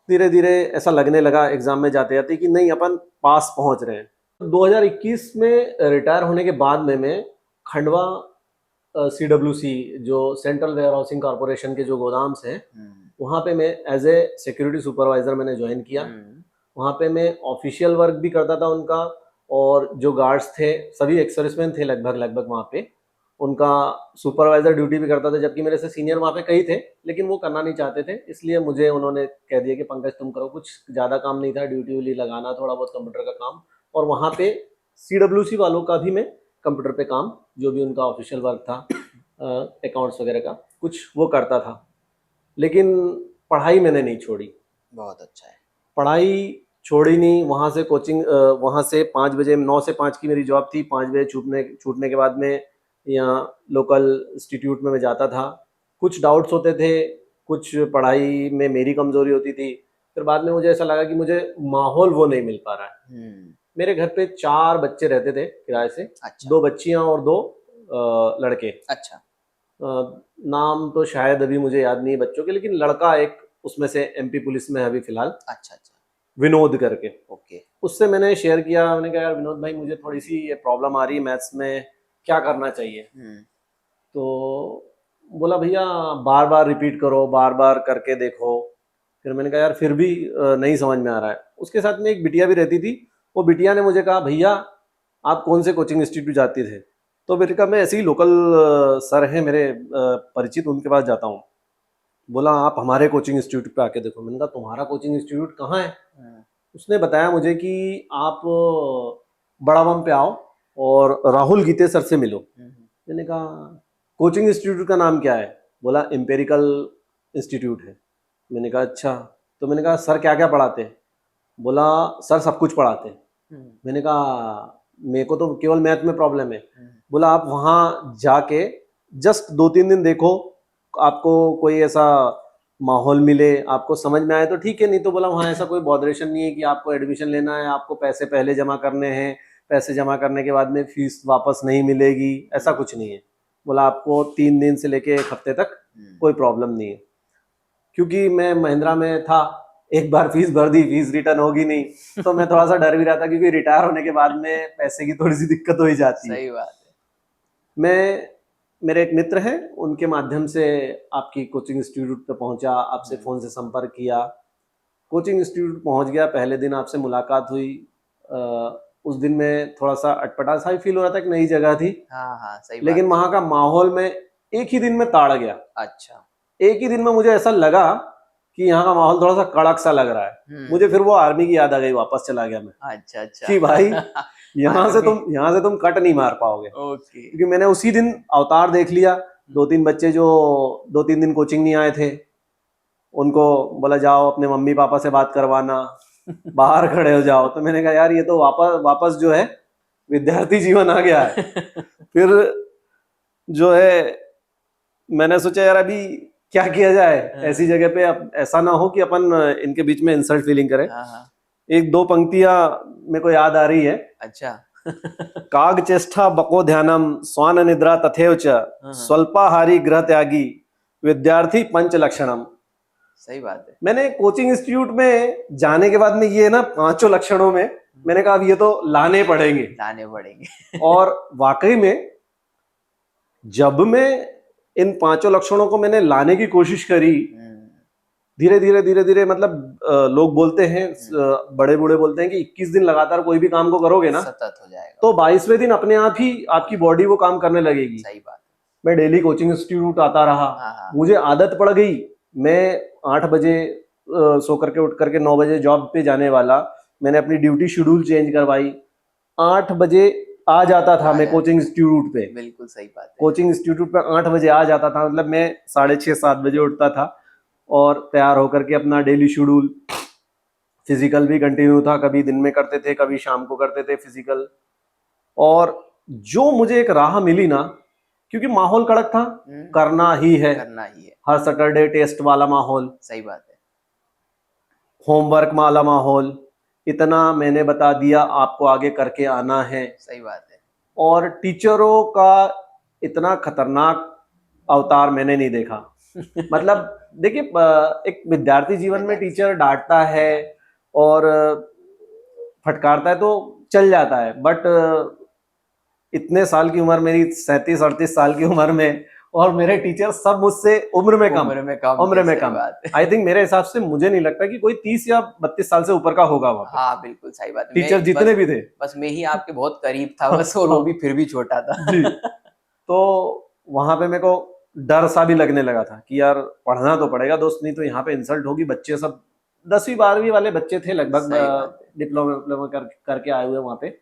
धीरे धीरे ऐसा लगने लगा एग्जाम में जाते जाते कि नहीं, अपन पास पहुंच रहे हैं। 2021 में रिटायर होने के बाद में मैं खंडवा CWC जो सेंट्रल वेयर हाउसिंग कॉर्पोरेशन के जो गोदाम्स हैं, वहाँ पे मैं एज ए सिक्योरिटी सुपरवाइजर मैंने ज्वाइन किया। वहाँ पे मैं ऑफिशियल वर्क भी करता था उनका, और जो गार्ड्स थे सभी एक्स सर्विसमैन थे लगभग वहाँ पे, उनका सुपरवाइजर ड्यूटी भी करता था। जबकि मेरे से सीनियर वहाँ पे कई थे, लेकिन वो करना नहीं चाहते थे, इसलिए मुझे उन्होंने कह दिया कि पंकज तुम करो। कुछ ज़्यादा काम नहीं था, ड्यूटी व्यूटी लगाना, थोड़ा बहुत कंप्यूटर का काम। और वहाँ पे CWC वालों का भी मैं कंप्यूटर पे काम, जो भी उनका ऑफिशियल वर्क था, अकाउंट्स वगैरह का कुछ, वो करता था। लेकिन पढ़ाई मैंने नहीं छोड़ी। बहुत अच्छा है। पढ़ाई छोड़ी नहीं। वहाँ से कोचिंग, वहाँ से 5 बजे, 9 से 5 की मेरी जॉब थी। 5 बजे छूटने के बाद में यहाँ लोकल इंस्टीट्यूट में मैं जाता था। कुछ डाउट्स होते थे, कुछ पढ़ाई में मेरी कमजोरी होती थी। फिर बाद में मुझे ऐसा लगा कि मुझे माहौल वो नहीं मिल पा रहा है। मेरे घर पे 4 बच्चे रहते थे किराए से। अच्छा। 2 बच्चियां और 2 लड़के। अच्छा। नाम तो शायद अभी मुझे याद नहीं है बच्चों के, लेकिन लड़का एक उसमें से MP पुलिस में है अभी फिलहाल। अच्छा अच्छा। विनोद करके। ओके। उससे मैंने शेयर किया, मैंने कहा यार विनोद भाई, मुझे थोड़ी सी ये प्रॉब्लम आ रही है मैथ्स में, क्या करना चाहिए। तो बोला भैया बार बार रिपीट करो, बार बार करके देखो। फिर मैंने कहा यार फिर भी नहीं समझ में आ रहा है। उसके साथ में एक बिटिया भी रहती थी। वो बिटिया ने मुझे कहा भैया आप कौन से कोचिंग इंस्टीट्यूट जाते थे। तो मैंने कहा मैं ऐसे ही लोकल सर हैं मेरे परिचित, उनके पास जाता हूँ। बोला आप हमारे कोचिंग इंस्टीट्यूट पे आके देखो। मैंने कहा तुम्हारा कोचिंग इंस्टीट्यूट कहाँ है। उसने बताया मुझे कि आप बड़ा बम पे आओ और राहुल गीते सर से मिलो। मैंने कहा कोचिंग इंस्टीट्यूट का नाम क्या है। बोला एम्पेरिकल इंस्टीट्यूट है। मैंने कहा अच्छा। तो मैंने कहा सर क्या क्या पढ़ाते हैं। बोला सर सब कुछ पढ़ाते हैं। मैंने कहा मेरे को तो केवल मैथ में प्रॉब्लम है। बोला आप वहाँ जाके जस्ट 2-3 दिन देखो, आपको कोई ऐसा माहौल मिले, आपको समझ में आए तो ठीक है, नहीं तो बोला वहाँ ऐसा कोई बॉदरेशन नहीं है कि आपको एडमिशन लेना है, आपको पैसे पहले जमा करने हैं, पैसे जमा करने के बाद में फीस वापस नहीं मिलेगी, ऐसा कुछ नहीं है। बोला आपको 3 दिन से लेके 1 हफ्ते तक कोई प्रॉब्लम नहीं है। क्योंकि मैं महिंद्रा में था, एक बार फीस भर दी, फीस रिटर्न होगी नहीं, तो मैं थोड़ा सा डर भी रहा था, क्योंकि रिटायर होने के बाद में पैसे की थोड़ी सी दिक्कत हो ही जाती है। सही बात है। मैं, मेरे एक मित्र हैं, उनके माध्यम से आपकी कोचिंग इंस्टीट्यूट पे पहुंचा, आपसे फ़ोन से संपर्क किया, कोचिंग इंस्टीट्यूट पहुंच गया, पहले दिन आपसे मुलाकात हुई। उस दिन में थोड़ा सा अटपटा सा ही फील हो रहा था, एक नई जगह थी, हाँ हाँ सही बात लेकिन है। वहाँ का माहौल में एक ही दिन में ताड़ गया। अच्छा। एक ही दिन में मुझे ऐसा लगा कि यहाँ का माहौल थोड़ा सा कड़क सा लग रहा है। मुझे फिर वो आर्मी की याद आ गई, वापस चला गया मैं, अच्छा अच्छा। कि भाई यहाँ आर्मी। से तुम कट नहीं मार पाओगे, ओके। क्योंकि मैंने उसी दिन अवतार देख लिया। 2-3 बच्चे जो 2-3 दिन कोचिंग नहीं आए थे, उनको बोला जाओ अपने मम्मी पापा से बात करवाना, बाहर खड़े हो जाओ। तो मैंने कहा यार ये तो वापस जो है विद्यार्थी जीवन आ गया है। फिर जो है मैंने सोचा यार अभी क्या किया जाए ऐसी जगह पे, अब ऐसा ना हो कि अपन इनके बीच में इंसल्ट फीलिंग करें। हाँ। एक दो पंक्तियां मेरे को याद आ रही है। अच्छा। काग चेष्टा बको ध्यानम स्वान निद्रा तथेव च स्वल्पाहारी गृह त्यागी विद्यार्थी पंच लक्षणम। सही बात है। मैंने कोचिंग इंस्टीट्यूट में जाने के बाद में ये ना 5 लक्षणों में मैंने कहा अब ये तो लाने पड़ेंगे। और वाकई में जब मैं इन 5 लक्षणों को मैंने लाने की कोशिश करी, धीरे धीरे मतलब लोग बोलते हैं, बड़े बूढ़े बोलते हैं कि 21 दिन लगातार कोई भी काम को करोगे ना, सतत हो जाएगा, तो 22वें दिन अपने आप ही आपकी बॉडी वो काम करने लगेगी। सही बात। मैं डेली कोचिंग इंस्टीट्यूट आता रहा। हाँ। मुझे आदत पड़ गई, मैं 8 बजे सो करके उठ करके 9 बजे जॉब पे जाने वाला। मैंने अपनी ड्यूटी शेड्यूल चेंज करवाई, 8 बजे आ जाता था मैं कोचिंग इंस्टीट्यूट पे। बिल्कुल सही बात है। कोचिंग इंस्टीट्यूट पे 8 बजे आ जाता था, मतलब मैं 6:30-7 बजे उठता था और तैयार होकर के अपना डेली शेड्यूल, फिजिकल भी कंटिन्यू था, कभी दिन में करते थे कभी शाम को करते थे फिजिकल। और जो मुझे एक राह मिली ना, क्योंकि माहौल कड़क था, करना ही है, हर सैटरडे टेस्ट वाला माहौल, सही बात है, होमवर्क वाला माहौल, इतना मैंने बता दिया आपको आगे करके आना है, सही बात है। और टीचरों का इतना खतरनाक अवतार मैंने नहीं देखा। मतलब देखिए, एक विद्यार्थी जीवन में टीचर डांटता है और फटकारता है तो चल जाता है, बट इतने साल की उम्र, मेरी 37-38 साल की उम्र में, और मेरे टीचर सब मुझसे उम्र में कम। आई थिंक मेरे हिसाब से मुझे नहीं लगता कि कोई 30 या 32 साल से ऊपर का होगा वहाँ पे। हाँ बिल्कुल सही बात है। टीचर जितने भी थे, बस मैं ही आपके बहुत करीब था बस, और वो भी फिर भी छोटा था जी। तो वहां पे मेरे को डर सा भी लगने लगा था कि यार पढ़ना तो पड़ेगा दोस्त, नहीं तो यहाँ पे इंसल्ट होगी। बच्चे सब 10वीं-12वीं वाले बच्चे थे लगभग, डिप्लोमा करके आए हुए वहां पे,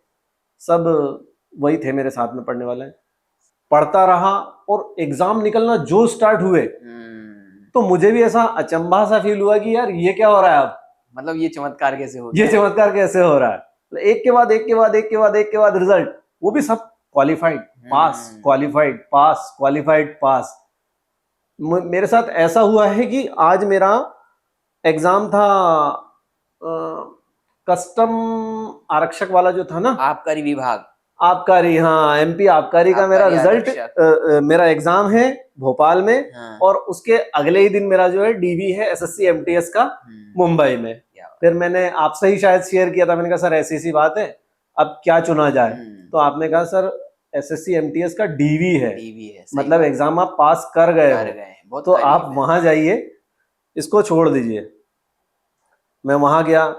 सब वही थे मेरे साथ में पढ़ने वाले। पढ़ता रहा और एग्जाम निकलना जो स्टार्ट हुए, तो मुझे भी ऐसा अचंभा सा फील हुआ कि यार ये क्या हो रहा है अब, मतलब ये चमत्कार कैसे हो रहा है। एक के बाद एक के बाद रिजल्ट, वो भी सब क्वालिफाइड पास। मेरे साथ ऐसा हुआ है कि आज मेरा एग्जाम था कस्टम आरक्षक वाला जो था ना, आबकारी विभाग, आबकारी, हाँ एमपी आबकारी का मेरा रिजल्ट, मेरा एग्जाम है भोपाल में, और उसके अगले ही दिन मेरा जो है डीवी है एसएससी एमटीएस का मुंबई में। फिर मैंने आपसे ही शायद शेयर किया था, मैंने कहा सर ऐसी बात है, अब क्या चुना जाए? तो आपने कहा सर एसएससी एमटीएस का डीवी है, मतलब एग्जाम आप पास कर गए हो, तो आप वहां जाइए, इसको छोड़ दीजिए। मैं वहां गया,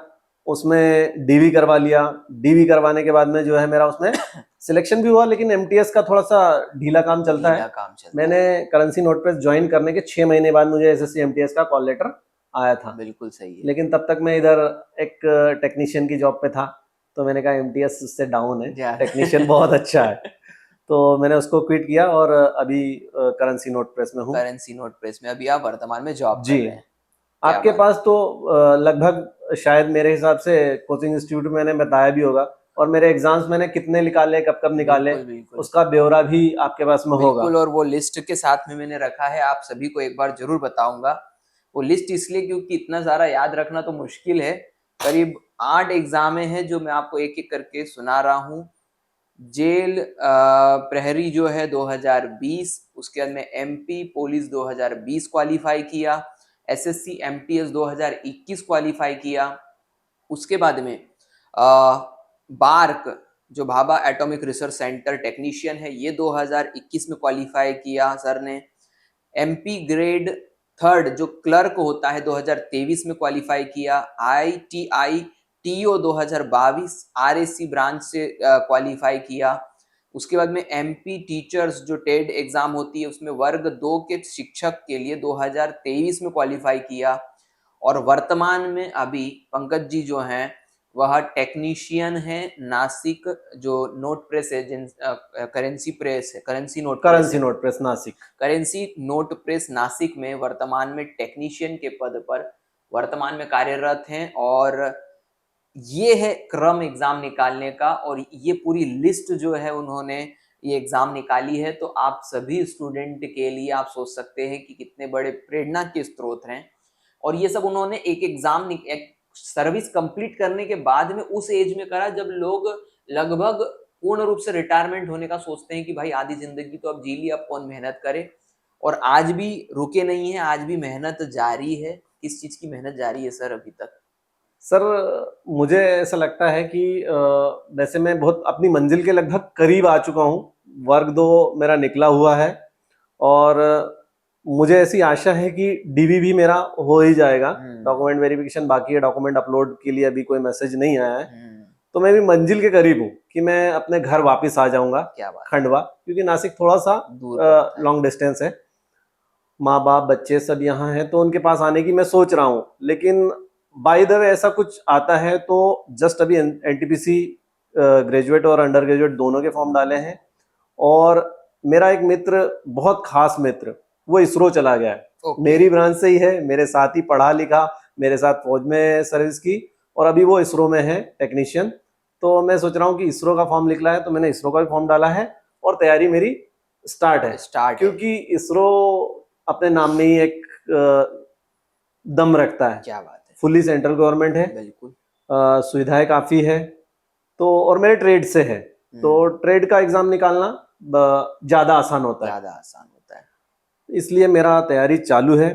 उसमें डीवी करवा लिया। डीवी करवाने के बाद में जो है मेरा उसमें सिलेक्शन भी हुआ, लेकिन एमटीएस का थोड़ा सा ढीला काम चलता है। मैंने करेंसी नोट प्रेस ज्वाइन करने के 6 महीने बाद मुझे एसएससी एमटीएस का कॉल लेटर आया था। बिल्कुल सही है। लेकिन तब तक मैं इधर एक टेक्नीशियन की जॉब पे था, तो मैंने कहा एमटीएस उससे डाउन है, टेक्नीशियन बहुत अच्छा है, तो मैंने उसको क्विट किया और अभी करेंसी नोट प्रेस में हूँ। करेंसी नोट प्रेस में अभी आप वर्तमान में जॉब कर रहे हैं। आपके पास तो लगभग शायद मेरे हिसाब से कोचिंग इंस्टीट्यूट में मैंने बताया भी होगा, और मेरे एग्जाम्स मैंने कितने निकाले, कब निकाले, उसका ब्यौरा भी आपके पास में होगा। और वो लिस्ट के साथ में मैंने रखा है, आप सभी को एक बार जरूर बताऊंगा। वो लिस्ट इसलिए क्योंकि इतना सारा याद रखना तो मुश्किल है। करीब 8 एग्जाम हैं जो मैं आपको एक एक करके सुना रहा हूँ। जेल प्रहरी जो है 2020, उसके बाद में एमपी पुलिस 2020 क्वालिफाई किया, एसएससी एमटीएस 2021 क्वालिफाई किया। उसके बाद में बार्क जो Bhabha atomic research centre technician है, ये 2021 में क्वालिफाई किया सर ने। एमपी ग्रेड थर्ड जो क्लर्क होता है 2023 में क्वालिफाई किया। आईटीआई टीओ 2022 आरएससी ब्रांच से क्वालिफाई किया। उसके बाद में एमपी टीचर्स जो टेड एग्जाम होती है उसमें वर्ग 2 के शिक्षक के लिए 2023 में क्वालिफाई किया। और वर्तमान में अभी पंकज जी जो हैं वह टेक्नीशियन है नासिक जो नोट प्रेस है, जिन करेंसी प्रेस है, currency note press Nashik, currency note press Nashik में वर्तमान में टेक्नीशियन के पद पर वर्तमान में कार्यरत हैं। और ये है क्रम एग्जाम निकालने का, और ये पूरी लिस्ट जो है उन्होंने ये एग्जाम निकाली है। तो आप सभी स्टूडेंट के लिए आप सोच सकते हैं कि कितने बड़े प्रेरणा के स्रोत हैं। और ये सब उन्होंने एक एग्जाम एक सर्विस कंप्लीट करने के बाद में उस एज में करा जब लोग लगभग पूर्ण रूप से रिटायरमेंट होने का सोचते हैं कि भाई आधी जिंदगी तो अब जी ली, अब कौन मेहनत करे। और आज भी रुके नहीं है, आज भी मेहनत जारी है। किस चीज की मेहनत जारी है सर अभी तक? सर मुझे ऐसा लगता है कि वैसे मैं बहुत अपनी मंजिल के लगभग करीब आ चुका हूँ। वर्ग 2 मेरा निकला हुआ है और मुझे ऐसी आशा है कि डीवी भी मेरा हो ही जाएगा। डॉक्यूमेंट वेरिफिकेशन बाकी है, डॉक्यूमेंट अपलोड के लिए अभी कोई मैसेज नहीं आया है। तो मैं भी मंजिल के करीब हूँ कि मैं अपने घर वापस आ जाऊंगा, खंडवा, क्योंकि नासिक थोड़ा सा लॉन्ग डिस्टेंस है। माँ बाप बच्चे सब यहाँ हैं तो उनके पास आने की मैं सोच रहा हूँ। लेकिन बाय द वे ऐसा कुछ आता है तो जस्ट अभी एनटीपीसी ग्रेजुएट और अंडर ग्रेजुएट दोनों के फॉर्म डाले हैं। और मेरा एक मित्र, बहुत खास मित्र, वो इसरो चला गया है। मेरी ब्रांच से ही है, मेरे साथ ही पढ़ा लिखा, मेरे साथ फौज में सर्विस की, और अभी वो इसरो में है टेक्नीशियन। तो मैं सोच रहा हूँ कि इसरो का फॉर्म निकला है तो मैंने इसरो का भी फॉर्म डाला है और तैयारी मेरी स्टार्ट है। क्योंकि इसरो अपने नाम में ही एक दम रखता है। क्या बात है, फुल्ली सेंट्रल गवर्नमेंट है, बिल्कुल सुविधाएं काफी है। तो और मेरे ट्रेड से है तो ट्रेड का एग्जाम निकालना ज्यादा आसान होता है, इसलिए मेरा तैयारी चालू है।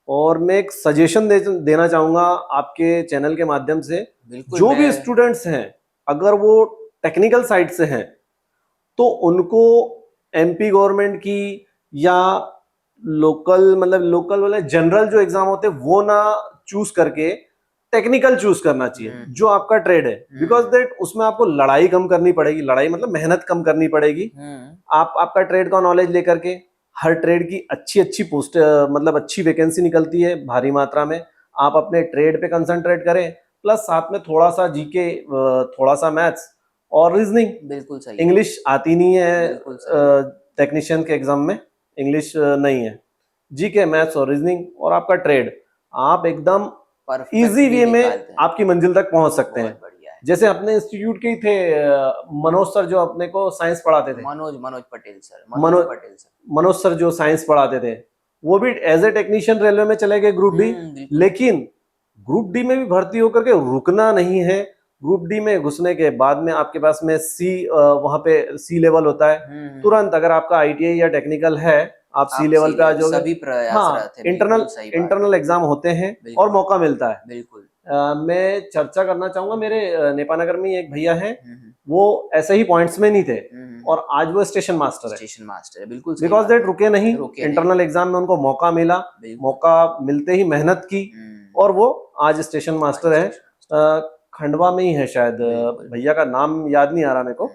और मैं एक सजेशन देना चाहूंगा आपके चैनल के माध्यम से, जो भी स्टूडेंट्स हैं अगर वो टेक्निकल साइड से हैं तो उनको एमपी गवर्नमेंट की या लोकल, मतलब लोकल वाले जनरल जो एग्जाम होते हैं वो ना चूज करके टेक्निकल चूज करना चाहिए जो आपका ट्रेड है। बिकॉज दैट उसमें आपको लड़ाई कम करनी पड़ेगी, लड़ाई मतलब मेहनत कम करनी पड़ेगी। आप आपका ट्रेड का नॉलेज लेकर के, हर ट्रेड की अच्छी पोस्ट, मतलब अच्छी वैकेंसी निकलती है भारी मात्रा में। आप अपने ट्रेड पे कंसंट्रेट करें, प्लस साथ में थोड़ा सा जीके, थोड़ा सा मैथ्स और रीजनिंग। बिल्कुल सही। इंग्लिश आती नहीं है टेक्नीशियन के एग्जाम में, इंग्लिश नहीं है। जीके, मैथ्स और रीजनिंग और आपका ट्रेड, आप एकदम इजी वे में आपकी मंजिल तक पहुंच सकते हैं। जैसे अपने इंस्टीट्यूट के ही थे मनोज सर जो अपने को साइंस पढ़ाते थे, मनोज पटेल सर, मनोज सर जो साइंस पढ़ाते थे, वो भी एज ए टेक्नीशियन रेलवे में चले गए ग्रुप डी। लेकिन ग्रुप डी में भी भर्ती होकर के रुकना नहीं है। ग्रुप डी में घुसने के बाद में आपके पास में वहां पे सी लेवल होता है, तुरंत अगर आपका आईटीआई या टेक्निकल है आप सी लेवल पे आ जाओगे। सभी प्रयास इंटरनल एग्जाम होते हैं और मौका मिलता है। बिल्कुल। मैं चर्चा करना चाहूंगा, मेरे नेपानगर में एक भैया हैं, वो ऐसे ही पॉइंट्समैन ही थे और आज वो स्टेशन मास्टर है। बिल्कुल, बिकॉज दैट रुके नहीं, इंटरनल एग्जाम में उनको मौका मिला, मौका मिलते ही मेहनत की और वो आज स्टेशन मास्टर है। खंडवा में ही है शायद, भैया का नाम याद नहीं आ रहा मेरे को,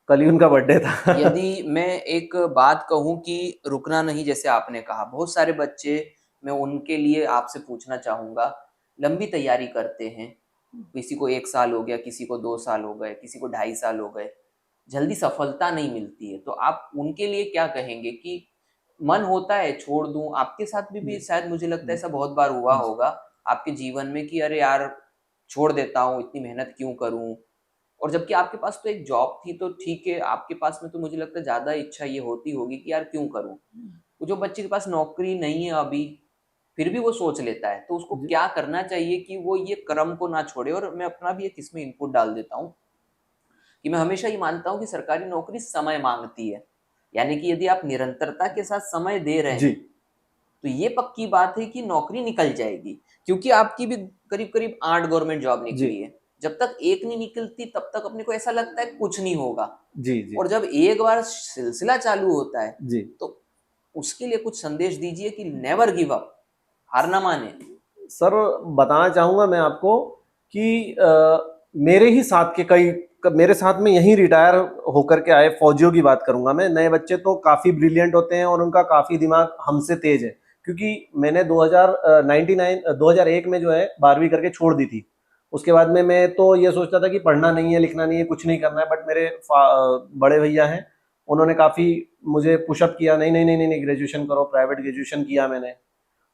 कल ही उनका बर्थडे था। यदि मैं एक बात कहूं कि रुकना नहीं, जैसे आपने कहा, बहुत सारे बच्चे, मैं उनके लिए आपसे पूछना चाहूंगा, लंबी तैयारी करते हैं, किसी को 1 साल हो गया, किसी को 2 साल हो गए, किसी को 2.5 साल हो गए, जल्दी सफलता नहीं मिलती है। तो आप उनके लिए क्या कहेंगे कि मन होता है छोड़ दूं? आपके साथ भी शायद मुझे लगता है ऐसा बहुत बार हुआ होगा आपके जीवन में कि अरे यार छोड़ देता हूँ, इतनी मेहनत क्यों करूं। और जबकि आपके पास तो एक जॉब थी, तो ठीक है, आपके पास में तो मुझे लगता है ज्यादा इच्छा ये होती होगी कि यार क्यों करूं। जो बच्चे के पास नौकरी नहीं है अभी, फिर भी वो सोच लेता है, तो उसको क्या करना चाहिए कि वो ये क्रम को ना छोड़े। और मैं अपना भी एक इसमें इनपुट डाल देता हूँ कि मैं हमेशा ये मानता हूँ कि सरकारी नौकरी समय मांगती है, यानी कि यदि आप निरंतरता के साथ समय दे रहे हैं तो ये पक्की बात है कि नौकरी निकल जाएगी, क्योंकि आपकी भी करीब करीब 8 गवर्नमेंट जॉब जी निकली है। जब तक एक नहीं निकलती तब तक अपने को ऐसा लगता है कुछ नहीं होगा, जी जी और जब एक बार सिलसिला चालू होता है जी। तो उसके लिए कुछ संदेश दीजिए कि नेवर गिव अप, हार ना माने। सर बताना चाहूँगा मैं आपको कि मेरे ही साथ के मेरे साथ में यहीं रिटायर होकर के आए फौजियों की बात करूंगा मैं। नए बच्चे तो काफ़ी ब्रिलियंट होते हैं और उनका काफ़ी दिमाग हमसे तेज है, क्योंकि मैंने 2001 में जो है 12वीं करके छोड़ दी थी। उसके बाद में मैं तो ये सोचता था कि पढ़ना नहीं है, लिखना नहीं है, कुछ नहीं करना है, बट मेरे बड़े भैया हैं, उन्होंने काफ़ी मुझे पुशअप किया, नहीं नहीं नहीं नहीं, नहीं ग्रेजुएशन करो। प्राइवेट ग्रेजुएशन किया मैंने।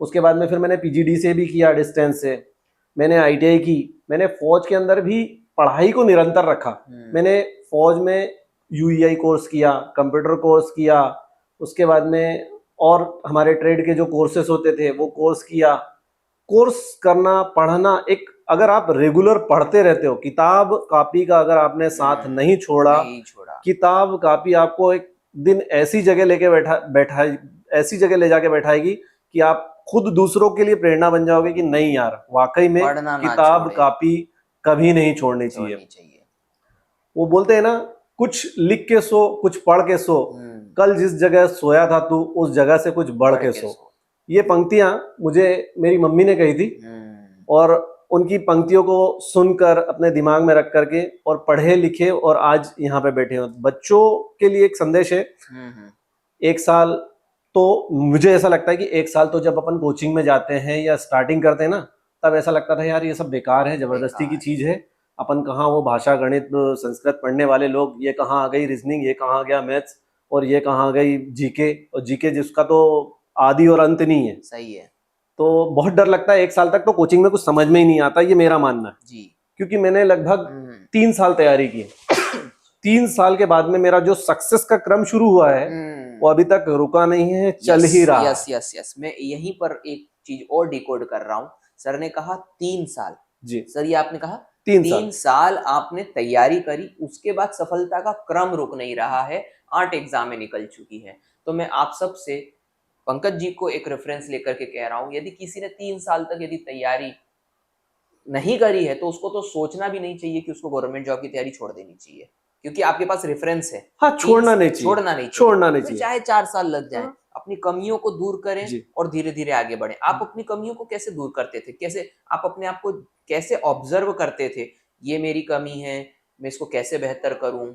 उसके बाद में फिर मैंने पीजीडीसीए भी किया डिस्टेंस से, मैंने आईटीआई की, मैंने फौज के अंदर भी पढ़ाई को निरंतर रखा। मैंने फौज में यूईआई कोर्स किया, कंप्यूटर कोर्स किया, उसके बाद में और हमारे ट्रेड के जो कोर्सेस होते थे वो कोर्स किया। कोर्स करना, पढ़ना, एक अगर आप रेगुलर पढ़ते रहते हो, किताब कापी का अगर आपने साथ नहीं छोड़ा, किताब कापी आपको एक दिन ऐसी जगह लेके बैठा ऐसी जगह ले जाके बैठाएगी कि आप खुद दूसरों के लिए प्रेरणा बन जाओगे कि नहीं यार, वाकई में किताब कापी कभी नहीं छोड़नी चाहिए। वो बोलते हैं ना, कुछ लिख के सो, कुछ पढ़ के सो, कल जिस जगह सोया था तू उस जगह से कुछ बढ़ के सो। ये पंक्तियां मुझे मेरी मम्मी ने कही थी, और उनकी पंक्तियों को सुनकर अपने दिमाग में रख करके और पढ़े लिखे और आज यहाँ पे बैठे हो। बच्चों के लिए एक संदेश है, एक साल तो मुझे ऐसा लगता है कि एक साल तो जब अपन कोचिंग में जाते हैं या स्टार्टिंग करते हैं ना, तब ऐसा लगता था यार ये सब बेकार है, जबरदस्ती की चीज है, अपन कहाँ वो भाषा, गणित, संस्कृत पढ़ने वाले लोग, ये कहाँ आ गई रीजनिंग, ये कहाँ आ गया मैथ्स, और ये कहाँ आ गई जीके, और जीके जिसका तो आदि और अंत नहीं है। सही है। तो बहुत डर लगता है, एक साल तक तो कोचिंग में कुछ समझ में ही नहीं आता, ये मेरा मानना है जी। क्योंकि मैंने लगभग 3 साल तैयारी की। 3 साल के बाद में मेरा जो सक्सेस का क्रम शुरू हुआ है वो अभी तक रुका नहीं है, चल ही रहा है। यस। मैं यहीं पर एक चीज और डिकोड कर रहा हूँ। सर ने कहा 3 साल जी सर, ये आपने कहा 3 साल आपने तैयारी करी, उसके बाद सफलता का क्रम रुक नहीं रहा है, 8 एग्जामें निकल चुकी है। तो मैं आप सबसे पंकज जी को एक रेफरेंस लेकर के कह रहा हूँ, यदि किसी ने 3 साल तक यदि तैयारी नहीं करी है तो उसको तो सोचना भी नहीं चाहिए कि उसको गवर्नमेंट जॉब की तैयारी छोड़ देनी चाहिए, क्योंकि आपके पास रेफरेंस है। हाँ, छोड़ना नहीं चाहिए। चाहे 4 साल लग जाए, अपनी कमियों को दूर करें और धीरे धीरे आगे बढ़ें। आप अपनी कमियों को कैसे दूर करते थे, कैसे आप अपने आप को कैसे ऑब्जर्व करते थे, ये मेरी कमी है, मैं इसको कैसे बेहतर करूं?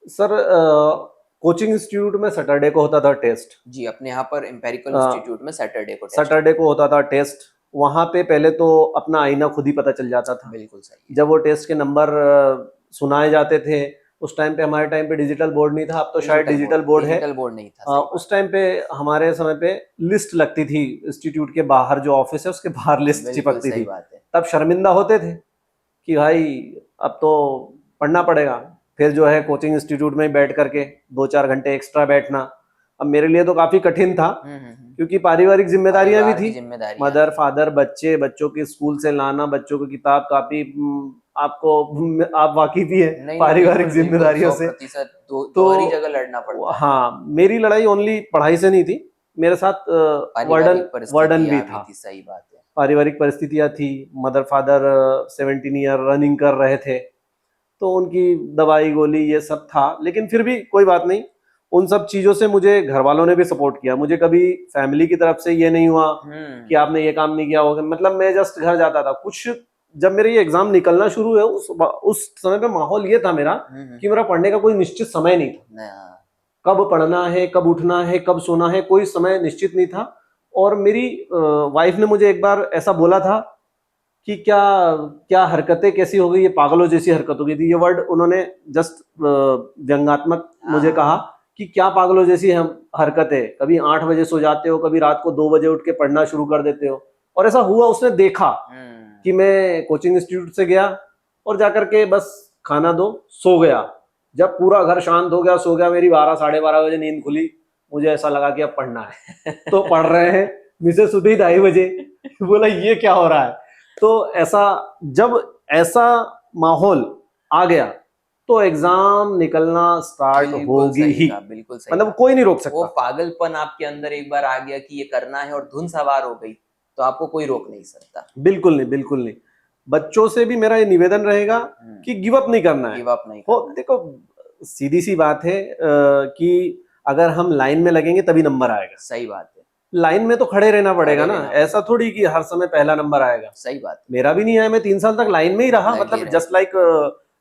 सर कोचिंग इंस्टीट्यूट में सैटरडे को होता था टेस्ट जी, अपने यहाँ पर एम्पेरिकल इंस्टीट्यूट में सैटरडे को होता था टेस्ट। वहां पे पहले तो अपना आईना खुद ही पता चल जाता था। बिल्कुल सही। जब वो टेस्ट के नंबर सुनाए जाते थे, उस टाइम पे, हमारे टाइम पे डिजिटल बोर्ड नहीं था, अब तो शायद डिजिटल बोर्ड है, डिजिटल बोर्ड नहीं था। उस टाइम पे हमारे समय पे लिस्ट लगती थी इंस्टीट्यूट के बाहर, जो ऑफिस है उसके बाहर लिस्ट चिपकती थी। तब शर्मिंदा होते थे कि भाई अब तो पढ़ना पड़ेगा। फिर जो है कोचिंग इंस्टीट्यूट में बैठ करके 2-4 घंटे एक्स्ट्रा बैठना, अब मेरे लिए तो काफी कठिन था, क्योंकि पारिवारिक जिम्मेदारियां भी थी, मदर फादर, बच्चों के स्कूल से लाना, बच्चों की किताब कापी, आप वाकिफ ही है पारिवारिक जिम्मेदारियों से, तो हर जगह लड़ना पड़ता है। हाँ, मेरी लड़ाई ओनली पढ़ाई से नहीं थी, मेरे साथ वर्डन भी था। सही बात है, पारिवारिक परिस्थितियां थी। मदर फादर 17 ईयर रनिंग कर रहे थे, तो उनकी दवाई गोली ये सब था, लेकिन फिर भी कोई बात नहीं। उन सब चीजों से मुझे घर वालों ने भी सपोर्ट किया। मुझे कभी फैमिली की तरफ से ये नहीं हुआ कि आपने ये काम नहीं किया होगा, मतलब मैं जस्ट घर जाता था। कुछ जब मेरे ये एग्जाम निकलना शुरू है, उस समय पे माहौल ये था मेरा कि मेरा पढ़ने का कोई निश्चित समय नहीं था। कब पढ़ना है, कब उठना है, कब सोना है, कोई समय निश्चित नहीं था। और मेरी वाइफ ने मुझे एक बार ऐसा बोला था कि क्या हरकतें कैसी हो गई, ये पागलों जैसी हरकत हो गई थी। ये वर्ड उन्होंने जस्ट व्यंग्यात्मक मुझे कहा कि क्या पागलों जैसी हरकत है, कभी 8 बजे सो जाते हो, कभी रात को 2 बजे उठ के पढ़ना शुरू कर देते हो। और ऐसा हुआ, उसने देखा कि मैं कोचिंग इंस्टीट्यूट से गया और जाकर के बस खाना दो, सो गया। जब पूरा घर शांत हो गया, सो गया, मेरी 12 साढ़े 12 बजे नींद खुली, मुझे ऐसा लगा कि अब पढ़ना है। तो पढ़ रहे हैं, मिसेस उठी 2:30 बजे, बोला ये क्या हो रहा है। तो जब ऐसा माहौल आ गया तो एग्जाम निकलना स्टार्ट बिल्कुल होगी सही ही। कहा, बिल्कुल सही मतलब कहा। कोई नहीं रोक वो सकता। पागलपन आपके अंदर एक बार आ गया कि ये करना है और धुन सवार हो गई, तो आपको कोई रोक नहीं सकता। बिल्कुल नहीं, बिल्कुल नहीं। बच्चों से भी मेरा ये निवेदन रहेगा कि गिव अप नहीं करना है। गिव अप नहीं हो करना। देखो सीधी सी बात है कि अगर हम लाइन में लगेंगे तभी नंबर आएगा। सही बात है, लाइन में तो खड़े रहना पड़ेगा खड़े ना, रहना ऐसा थोड़ी कि हर समय पहला नंबर आएगा। सही बात है। मेरा भी नहीं आया, मैं 3 साल तक लाइन में ही रहा। लगे मतलब रहे। जस्ट लाइक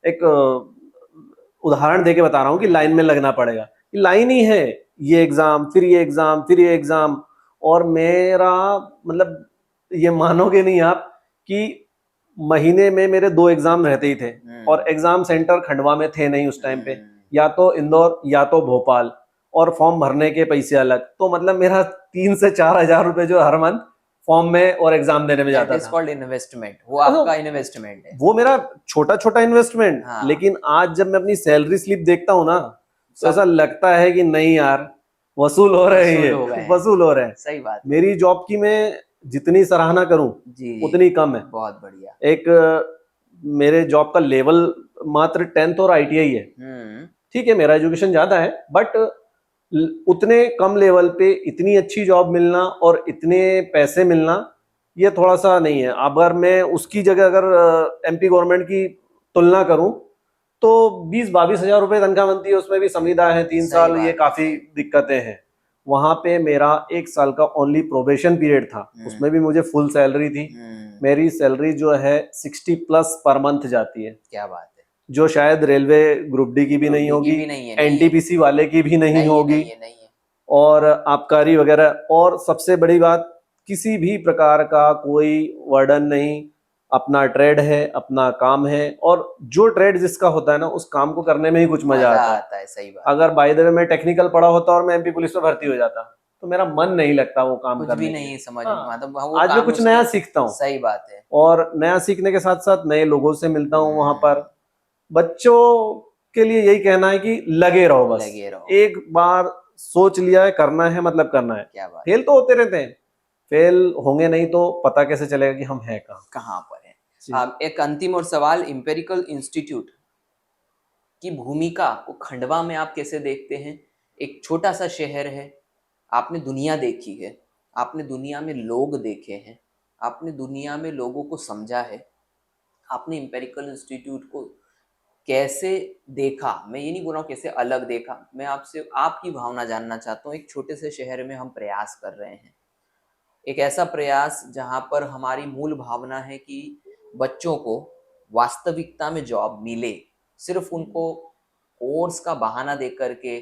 एक उदाहरण देके बता रहा हूँ कि लाइन में लगना पड़ेगा। लाइन ही है, ये एग्जाम फिर ये एग्जाम फिर ये एग्जाम। और मेरा मतलब ये मानोगे नहीं आप कि महीने में मेरे 2 एग्जाम रहते ही थे, और एग्जाम सेंटर खंडवा में थे नहीं उस टाइम पे, या तो इंदौर या तो भोपाल, और फॉर्म भरने के पैसे अलग। तो मतलब मेरा 3 से 4 हजार रुपए जो हर मंथ फॉर्म में और एग्जाम देने में That जाता is था। called investment, वो आपका इन्वेस्टमेंट है। वो मेरा छोटा छोटा इन्वेस्टमेंट। हाँ। लेकिन आज जब मैं अपनी सैलरी स्लिप देखता हूँ ना, तो सब ऐसा लगता है कि नहीं यार, वसूल हो रहे हैं, वसूल ये हो गए हैं। वसूल हो रहे हैं। सही बात है। मेरी जॉब की मैं जितनी सराहना करूं जी उतनी कम है। बहुत बढ़िया। एक मेरे जॉब का लेवल मात्र 10th और ITI है। ठीक है, मेरा एजुकेशन ज्यादा है, बट उतने कम लेवल पे इतनी अच्छी जॉब मिलना और इतने पैसे मिलना, ये थोड़ा सा नहीं है। अगर मैं उसकी जगह अगर MP गवर्नमेंट की तुलना करूं तो 20-22 हजार रुपए तनख्वाह बनती है, उसमें भी संविदा है 3 साल, ये काफी दिक्कतें हैं। वहां पे मेरा 1 साल का ओनली प्रोबेशन पीरियड था, उसमें भी मुझे फुल सैलरी थी। मेरी सैलरी जो है 60+ पर मंथ जाती है। क्या बात है। जो शायद रेलवे ग्रुप डी की भी नहीं होगी, NTPC वाले की भी नहीं होगी, और आबकारी वगैरह। और सबसे बड़ी बात, किसी भी प्रकार का कोई वर्डन नहीं, अपना ट्रेड है, अपना काम है। और जो ट्रेड जिसका होता है ना, उस काम को करने में ही कुछ मजा आता है। सही बात। अगर बाय द वे मैं टेक्निकल पढ़ा होता और मैं MP पुलिस में भर्ती हो जाता, तो मेरा मन नहीं लगता वो काम कुछ करने भी में। नहीं समझ हाँ, मतलब वो आज मैं काम कुछ नया सीखता हूँ। सही बात है। और नया सीखने के साथ साथ नए लोगों से मिलता हूँ वहां पर। बच्चों के लिए यही कहना है कि लगे रहो, बस लगे रहो। एक बार सोच लिया है, करना है मतलब करना है। क्या बात। फेल तो होते रहते हैं, फेल होंगे नहीं तो पता कैसे चलेगा कि हम हैं कहाँ पर है। एक अंतिम और सवाल, इंपेरिकल इंस्टीट्यूट की भूमिका को खंडवा में आप कैसे देखते हैं? एक छोटा सा शहर है, आपने दुनिया देखी है, आपने दुनिया में लोग देखे हैं, आपने दुनिया में लोगों को समझा है, आपने इंपेरिकल इंस्टीट्यूट को कैसे देखा? मैं ये नहीं बोल रहा हूँ कैसे अलग देखा, मैं आपसे आपकी भावना जानना चाहता हूँ। एक छोटे से शहर में हम प्रयास कर रहे हैं, एक ऐसा प्रयास जहाँ पर हमारी मूल भावना है कि बच्चों को वास्तविकता में जॉब मिले, सिर्फ उनको कोर्स का बहाना दे करके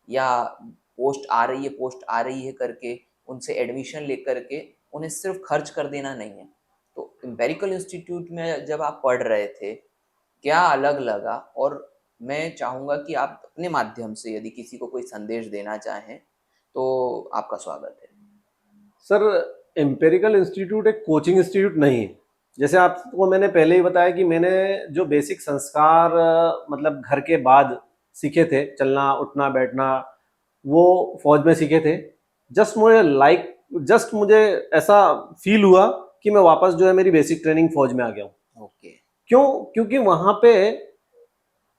या पोस्ट आ रही है करके उनसे एडमिशन लेकर के उन्हें सिर्फ खर्च कर देना नहीं है। तो इंपेरिकल इंस्टीट्यूट में जब आप पढ़ रहे थे, क्या अलग लगा? और मैं चाहूँगा कि आप अपने माध्यम से यदि किसी को कोई संदेश देना चाहें तो आपका स्वागत है। सर, एम्पेरिकल इंस्टीट्यूट एक कोचिंग इंस्टीट्यूट नहीं है। जैसे आपको मैंने पहले ही बताया कि मैंने जो बेसिक संस्कार मतलब घर के बाद सीखे थे, चलना उठना बैठना, वो फौज में सीखे थे। जस्ट मुझे ऐसा फील हुआ कि मैं वापस जो है मेरी बेसिक ट्रेनिंग फौज में आ गया हूँ। ओके। क्यों? क्योंकि वहां पे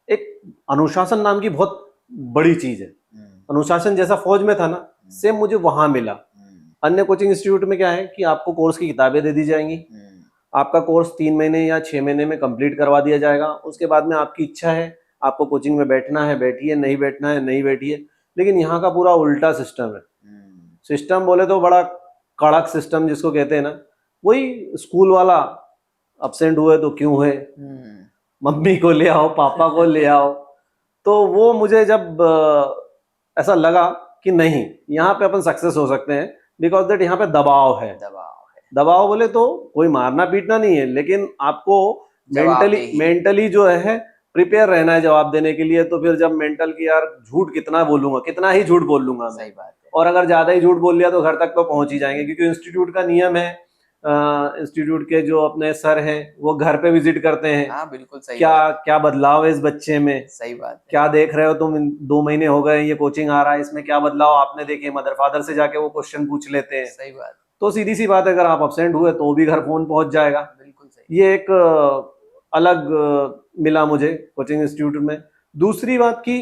एक अनुशासन नाम की बहुत बड़ी चीज है। अनुशासन जैसा फौज में था ना, सेम मुझे वहां मिला। अन्य कोचिंग इंस्टीट्यूट में क्या है कि आपको कोर्स की किताबें दे दी जाएंगी, आपका कोर्स 3 महीने या 6 महीने में कंप्लीट करवा दिया जाएगा, उसके बाद में आपकी इच्छा है, आपको कोचिंग में बैठना है बैठिए, नहीं बैठना है नहीं बैठिए। लेकिन यहाँ का पूरा उल्टा सिस्टम है। सिस्टम बोले तो बड़ा कड़क सिस्टम जिसको कहते हैं ना, वही स्कूल वाला, अब्सेंट हुए तो क्यों हुए, मम्मी को ले आओ, पापा को ले आओ। तो वो मुझे जब ऐसा लगा कि नहीं, यहाँ पे अपन सक्सेस हो सकते हैं, बिकॉज दैट यहाँ पे दबाव है। दबाव बोले तो कोई मारना पीटना नहीं है, लेकिन आपको मेंटली जो है प्रिपेयर रहना है जवाब देने के लिए। तो फिर जब मेंटल की यार झूठ कितना बोलूंगा, कितना ही झूठ बोल लूंगा मैं, और अगर ज्यादा ही झूठ बोल लिया तो घर तक तो पहुंच ही जाएंगे। क्योंकि इंस्टीट्यूट का नियम है, इंस्टीट्यूट के जो अपने सर हैं वो घर पे विजिट करते हैं। हाँ, बिल्कुल सही। क्या बदलाव है इस बच्चे में, सही बात, क्या देख रहे हो तुम, 2 महीने हो गए ये कोचिंग आ रहा है, इसमें क्या बदलाव आपने देखे। मदर फादर से जाके वो क्वेश्चन पूछ लेते हैं। सही बात। तो सीधी सी बात है, अगर आप अब्सेंट हुए तो भी घर फोन पहुंच जाएगा। बिल्कुल सही। ये एक अलग मिला मुझे कोचिंग इंस्टीट्यूट में। दूसरी बात की